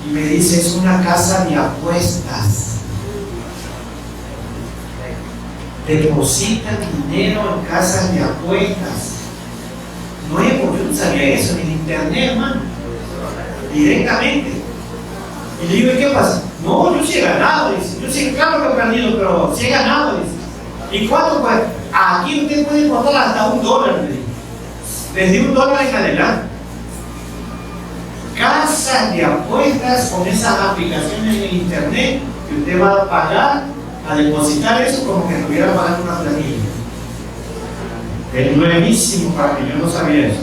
Y me dice: es una casa de apuestas. Depositan dinero en casas de apuestas. No es porque yo no sabía eso ni en internet, hermano. Directamente. Y le digo: ¿y qué pasa? No, yo sí he ganado. Dice. Yo sí, claro que he perdido, pero sí he ganado. Dice. ¿Y cuánto puede? Aquí usted puede encontrar hasta $1, me dijo. Desde $1 en adelante. Casas de apuestas con esas aplicaciones en internet que usted va a pagar a depositar eso como que estuviera pagando una planilla. Es nuevísimo para mí, yo no sabía eso.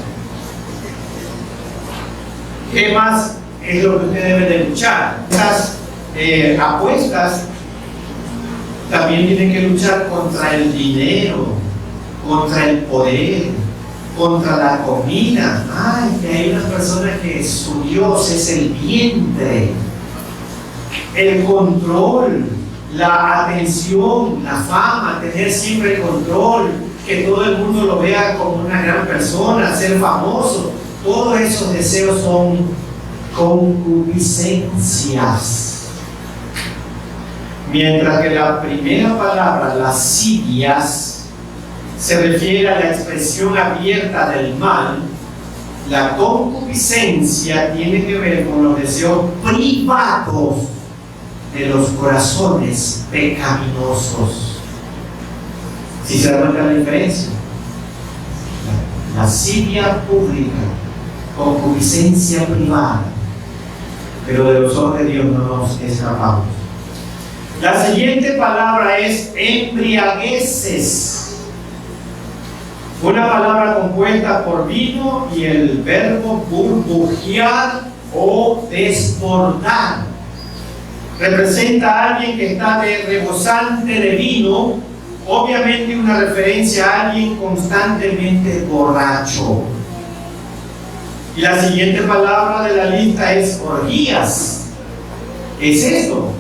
¿Qué más es lo que usted debe de luchar? Esas apuestas también tienen que luchar contra el dinero, contra el poder, contra la comida. Ay, que hay unas personas que su Dios es el vientre, el control, la atención, la fama, tener siempre control, que todo el mundo lo vea como una gran persona, ser famoso. Todos esos deseos son concupiscencias. Mientras que la primera palabra, lascivias, se refiere a la expresión abierta del mal, la concupiscencia tiene que ver con los deseos privados de los corazones pecaminosos. Si se da cuenta la diferencia. Lascivia pública, concupiscencia privada, pero de los ojos de Dios no nos escapamos. La siguiente palabra es embriagueces, una palabra compuesta por vino y el verbo burbujear o desbordar. Representa a alguien que está rebosante de vino, obviamente una referencia a alguien constantemente borracho. Y la siguiente palabra de la lista es orgías. ¿Qué es esto?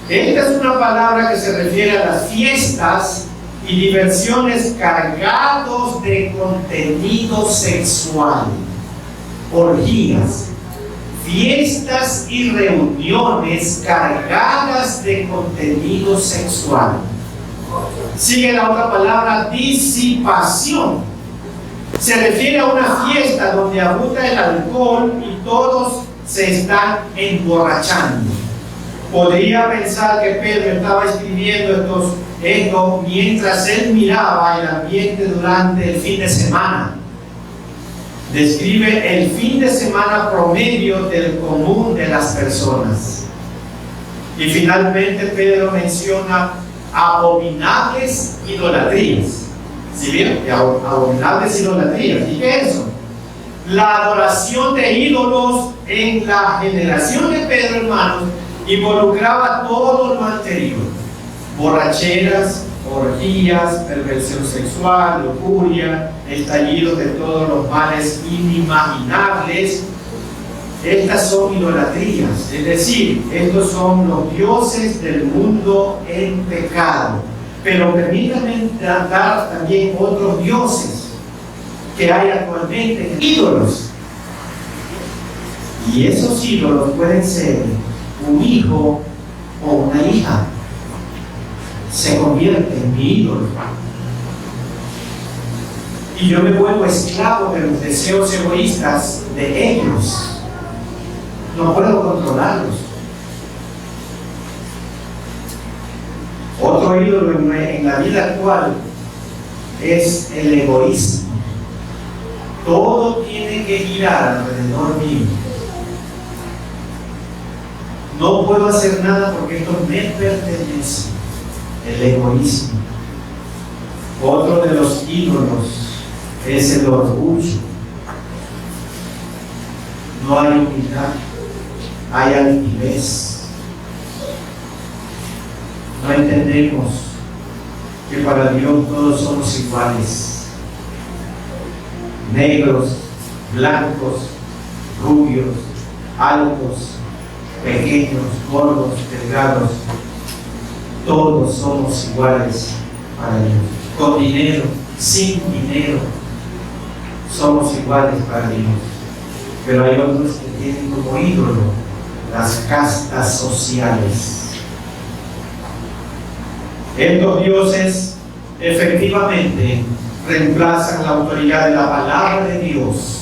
Esta es una palabra que se refiere a las fiestas y diversiones cargados de contenido sexual. Orgías. Fiestas y reuniones cargadas de contenido sexual. Sigue la otra palabra, disipación. Se refiere a una fiesta donde abunda el alcohol y todos se están emborrachando. Podría pensar que Pedro estaba escribiendo esto mientras él miraba el ambiente durante el fin de semana. Describe el fin de semana promedio del común de las personas. Y finalmente Pedro menciona abominables idolatrías. ¿Sí bien? Abominables idolatrías. ¿Y qué es eso? La adoración de ídolos en la generación de Pedro, hermanos, involucraba todo lo anterior: borracheras, orgías, perversión sexual, lujuria, estallidos de todos los males inimaginables. Estas son idolatrías, es decir, estos son los dioses del mundo en pecado. Pero permítanme dar también otros dioses que hay actualmente, ídolos. Y esos ídolos pueden ser un hijo o una hija. Se convierte en mi ídolo. Y yo me vuelvo esclavo de los deseos egoístas de ellos. No puedo controlarlos. Otro ídolo en la vida actual es el egoísmo. Todo tiene que girar alrededor mío. No puedo hacer nada porque esto me pertenece. El egoísmo. Otro de los ídolos es el orgullo. No hay humildad, hay altivez. No entendemos que para Dios todos somos iguales: negros, blancos, rubios, altos, pequeños, gordos, delgados. Todos somos iguales para Dios. Con dinero, sin dinero, somos iguales para Dios. Pero hay otros que tienen como ídolo las castas sociales. Estos dioses efectivamente reemplazan la autoridad de la palabra de Dios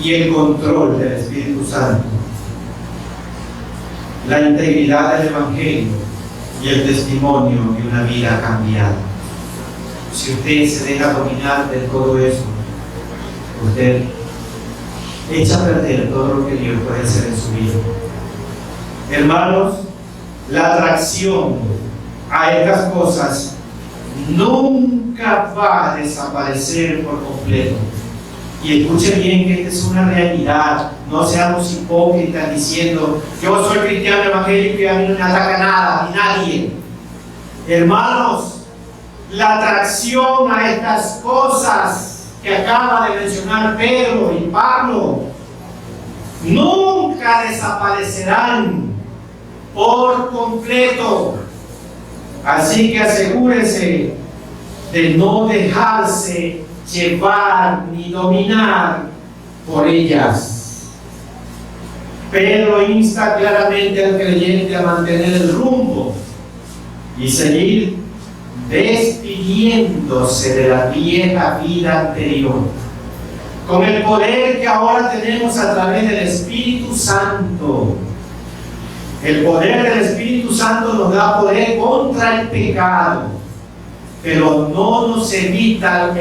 y el control del Espíritu Santo, la integridad del Evangelio y el testimonio de una vida cambiada. Si usted se deja dominar de todo eso, usted echa a perder todo lo que Dios puede hacer en su vida. Hermanos, la atracción a estas cosas nunca va a desaparecer por completo. Y escuche bien que esta es una realidad. No seamos hipócritas diciendo: yo soy cristiano evangélico y a mí no me ataca nada ni nadie. Hermanos, la atracción a estas cosas que acaba de mencionar Pedro y Pablo nunca desaparecerán por completo. Así que asegúrese de no dejarse llevar ni dominar por ellas. Pedro insta claramente al creyente a mantener el rumbo y seguir despidiéndose de la vieja vida anterior con el poder que ahora tenemos a través del Espíritu Santo. El poder del Espíritu Santo nos da poder contra el pecado. pero no nos evita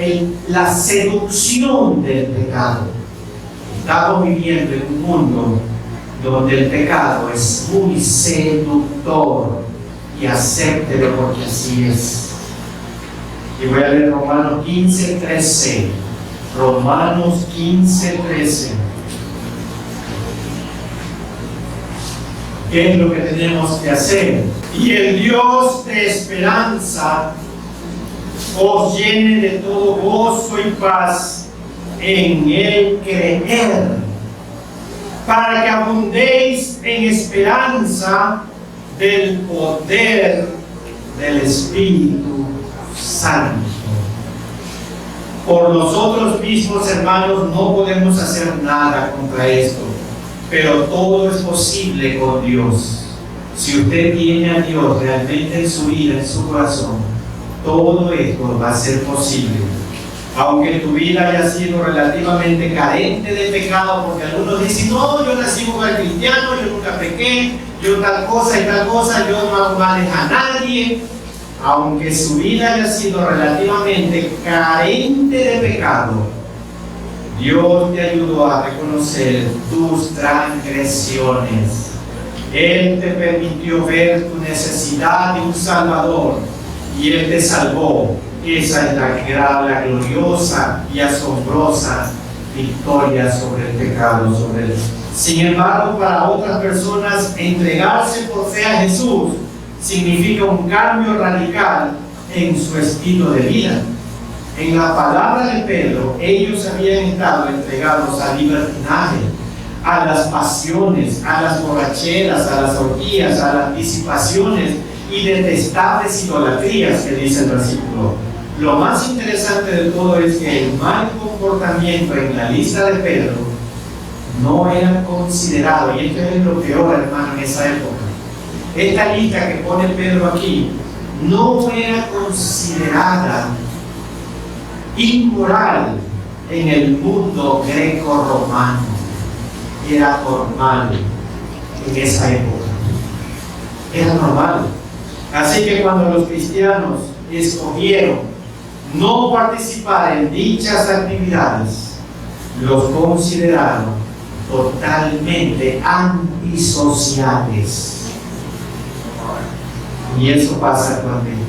la seducción del pecado. Estamos viviendo en un mundo donde el pecado es muy seductor, y acéptelo porque así es. Y voy a leer Romanos 15:13. Romanos 15:13. ¿Qué es lo que tenemos que hacer? Y el Dios de esperanza os llene de todo gozo y paz en el creer, para que abundéis en esperanza del poder del Espíritu Santo. Por nosotros mismos, hermanos, no podemos hacer nada contra esto, pero todo es posible con Dios. Si usted tiene a Dios realmente en su vida, en su corazón, todo esto va a ser posible. Aunque tu vida haya sido relativamente carente de pecado, porque algunos dicen, no, yo nací mujer cristiano, yo nunca pequé, yo tal cosa y tal cosa, yo no hago males a nadie. Aunque su vida haya sido relativamente carente de pecado, Dios te ayudó a reconocer tus transgresiones. Él te permitió ver tu necesidad de un Salvador y Él te salvó. Esa es la gloriosa y asombrosa victoria sobre el pecado, sobre él. Sin embargo, para otras personas, entregarse por fe a Jesús significa un cambio radical en su estilo de vida. En la palabra de Pedro, ellos habían estado entregados al libertinaje, a las pasiones, a las borracheras, a las orgías, a las disipaciones y detestables idolatrías, que dice el versículo. Lo más interesante de todo es que el mal comportamiento en la lista de Pedro no era considerado, y esto es lo peor, hermano, en esa época. Esta lista que pone Pedro aquí no era considerada inmoral en el mundo greco-romano. Era normal en esa época. Era normal. Así que cuando los cristianos escogieron no participar en dichas actividades, los consideraron totalmente antisociales. Y eso pasa actualmente.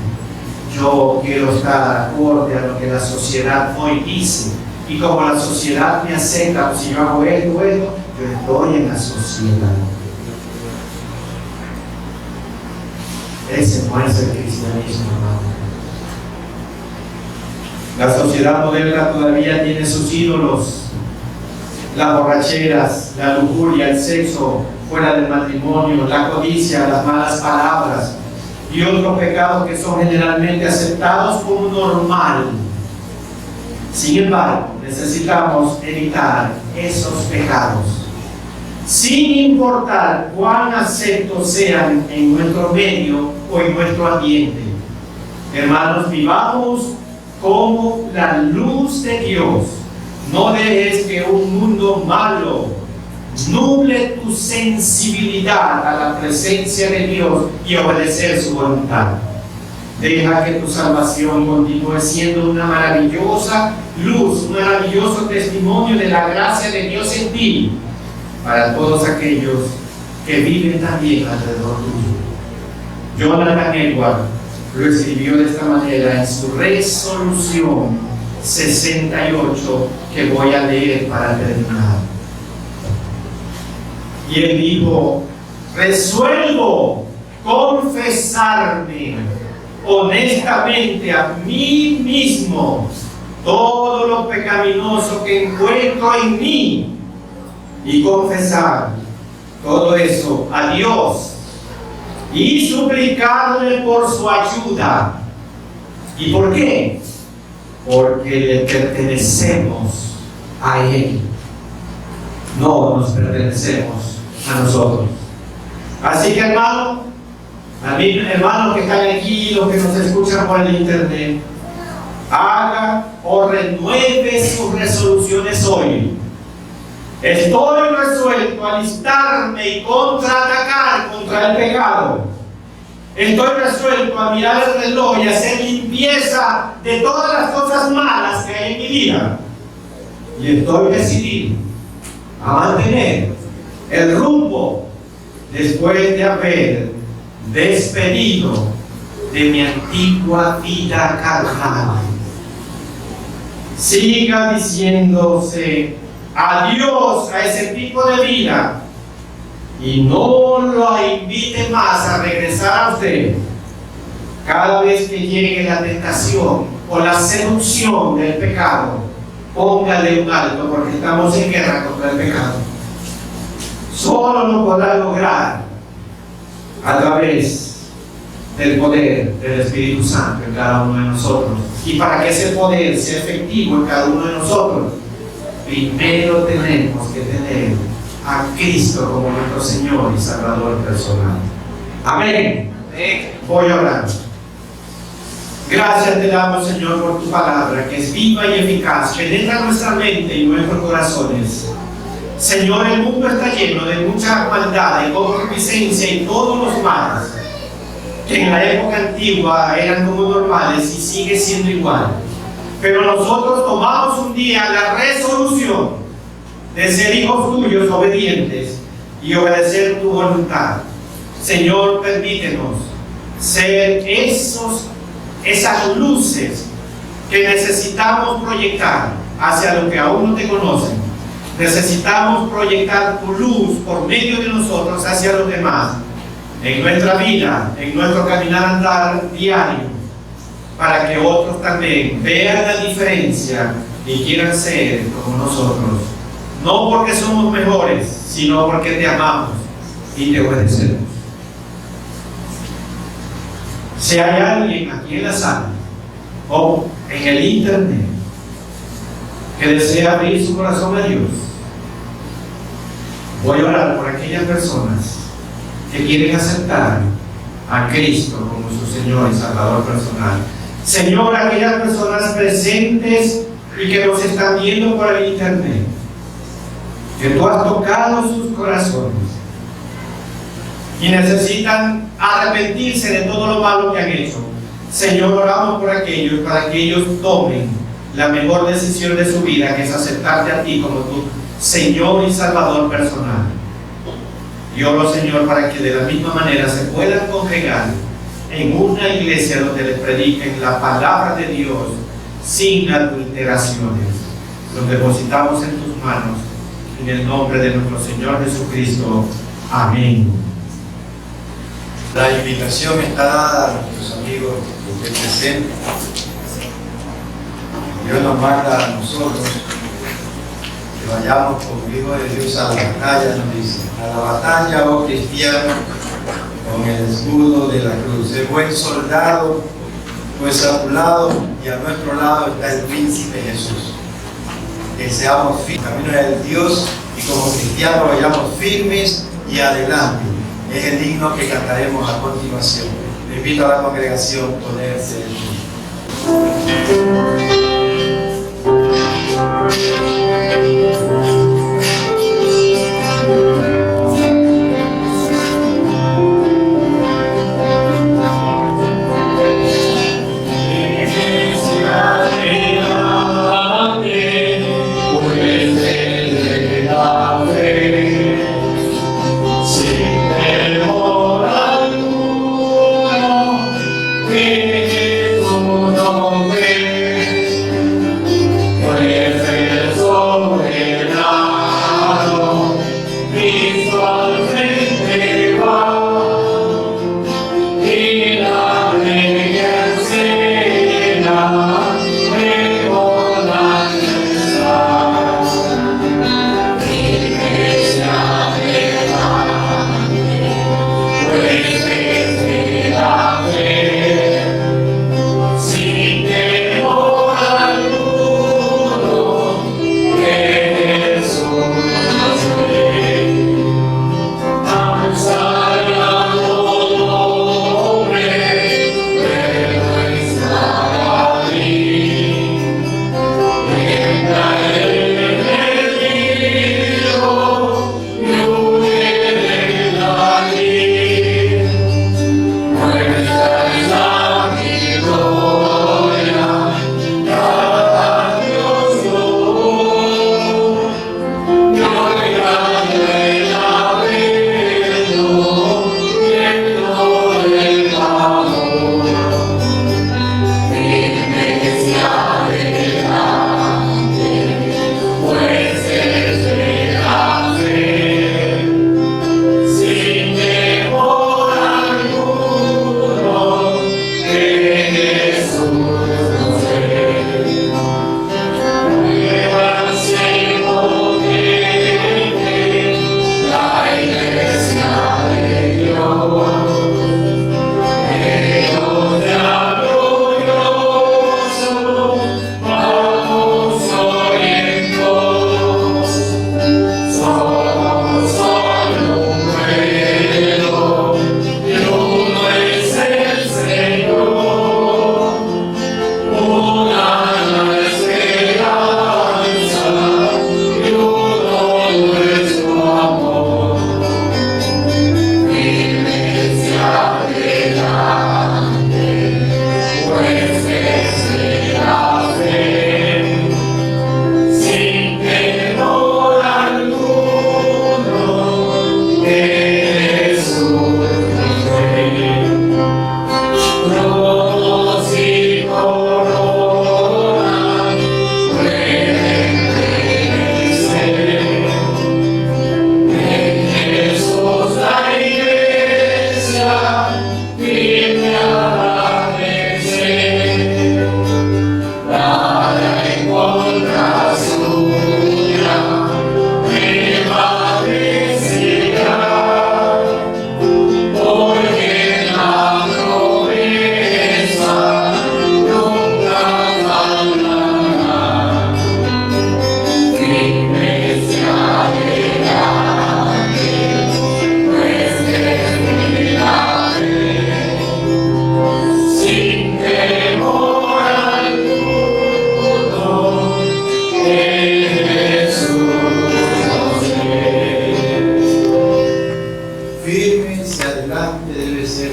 Yo quiero estar acorde a lo que la sociedad hoy dice, y como la sociedad me acepta, si yo hago esto, yo estoy en la sociedad. Ese no es el cristianismo, hermano. La sociedad moderna todavía tiene sus ídolos: las borracheras, la lujuria, el sexo fuera del matrimonio, la codicia, las malas palabras y otros pecados que son generalmente aceptados como normal. Sin embargo, necesitamos evitar esos pecados, sin importar cuán aceptos sean en nuestro medio o en nuestro ambiente. Hermanos, vivamos como la luz de Dios. No dejes que un mundo malo nuble tu sensibilidad a la presencia de Dios y obedecer su voluntad. Deja que tu salvación continúe siendo una maravillosa luz, un maravilloso testimonio de la gracia de Dios en ti, para todos aquellos que viven también alrededor tuyo. Jonathan Edwards lo escribió de esta manera en su resolución 68, que voy a leer para terminar. Y él dijo: resuelvo confesarme honestamente a mí mismo todo lo pecaminoso que encuentro en mí, y confesar todo eso a Dios y suplicarle por su ayuda. ¿Y por qué? Porque le pertenecemos a Él, no nos pertenecemos a nosotros. Así que, hermano, a mí, hermanos que están aquí, los que nos escuchan por el internet, haga o renueve sus resoluciones hoy. Estoy resuelto a alistarme y contraatacar contra el pecado. Estoy resuelto a mirar el reloj y hacer limpieza de todas las cosas malas que hay en mi vida. Y estoy decidido a mantener el rumbo después de haber despedido de mi antigua vida carnal. Siga diciéndose adiós a ese tipo de vida y no lo invite más a regresar a usted. Cada vez que llegue la tentación o la seducción del pecado, póngale un alto, porque estamos en guerra contra el pecado. Solo lo podrá lograr a través del poder del Espíritu Santo en cada uno de nosotros. Y para que ese poder sea efectivo en cada uno de nosotros, primero tenemos que tener a Cristo como nuestro Señor y Salvador personal. Amén. Voy a orar. Gracias te damos, Señor, por tu palabra, que es viva y eficaz, penetra nuestra mente y nuestros corazones. Señor, el mundo está lleno de mucha maldad y concupiscencia y todos los males que en la época antigua eran como normales y sigue siendo igual. Pero nosotros tomamos un día la resolución de ser hijos tuyos obedientes y obedecer tu voluntad. Señor, permítenos ser esas luces que necesitamos proyectar hacia los que aún no te conocen. Necesitamos proyectar tu luz por medio de nosotros hacia los demás, en nuestra vida, en nuestro caminar andar diario, para que otros también vean la diferencia y quieran ser como nosotros. No porque somos mejores, sino porque te amamos y te obedecemos. Si hay alguien aquí en la sala o en el internet que desea abrir su corazón a Dios, voy a orar por aquellas personas que quieren aceptar a Cristo como su Señor y Salvador personal. Señor, aquellas personas presentes y que nos están viendo por el internet, que tú has tocado sus corazones y necesitan arrepentirse de todo lo malo que han hecho. Señor, oramos por aquellos, para que ellos tomen la mejor decisión de su vida, que es aceptarte a ti como tu Señor y Salvador personal. Y oro, Señor, para que de la misma manera se puedan congregar en una iglesia donde les prediquen la palabra de Dios sin adulteraciones. Los depositamos en tus manos, en el nombre de nuestro Señor Jesucristo. Amén. La invitación está dada a nuestros amigos que estén presentes. Dios nos manda a nosotros que vayamos como hijos de Dios a la batalla, nos dice: a la batalla, oh cristiano, con el escudo de la cruz. El buen soldado, pues a tu lado y a nuestro lado está el príncipe Jesús. Que seamos firmes, camino del Dios, y como cristianos vayamos firmes y adelante. Es el himno que cantaremos a continuación. Le invito a la congregación a ponerse de pie. Pues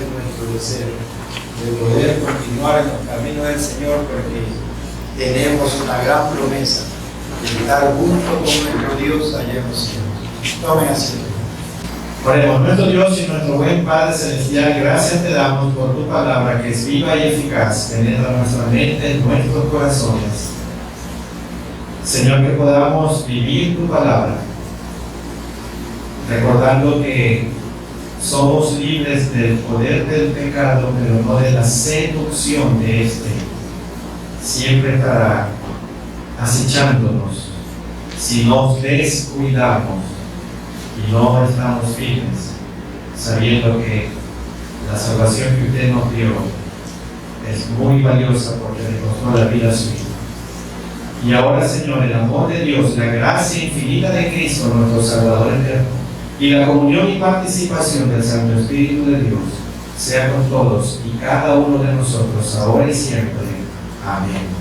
nuestro deseo de poder continuar en los caminos del Señor, porque tenemos una gran promesa de estar junto con nuestro Dios allá en los cielos. Tomen asiento. Oremos. Nuestro Dios y nuestro buen Padre Celestial, gracias te damos por tu palabra que es viva y eficaz, penetra nuestra mente, en nuestros corazones. Señor, que podamos vivir tu palabra, recordando que somos libres del poder del pecado, pero no de la seducción de este. Siempre estará acechándonos si nos descuidamos y no estamos firmes, sabiendo que la salvación que usted nos dio es muy valiosa porque le costó la vida a su Hijo. Y ahora, Señor, el amor de Dios, la gracia infinita de Cristo, nuestro Salvador eterno, y la comunión y participación del Santo Espíritu de Dios, sea con todos y cada uno de nosotros, ahora y siempre. Amén.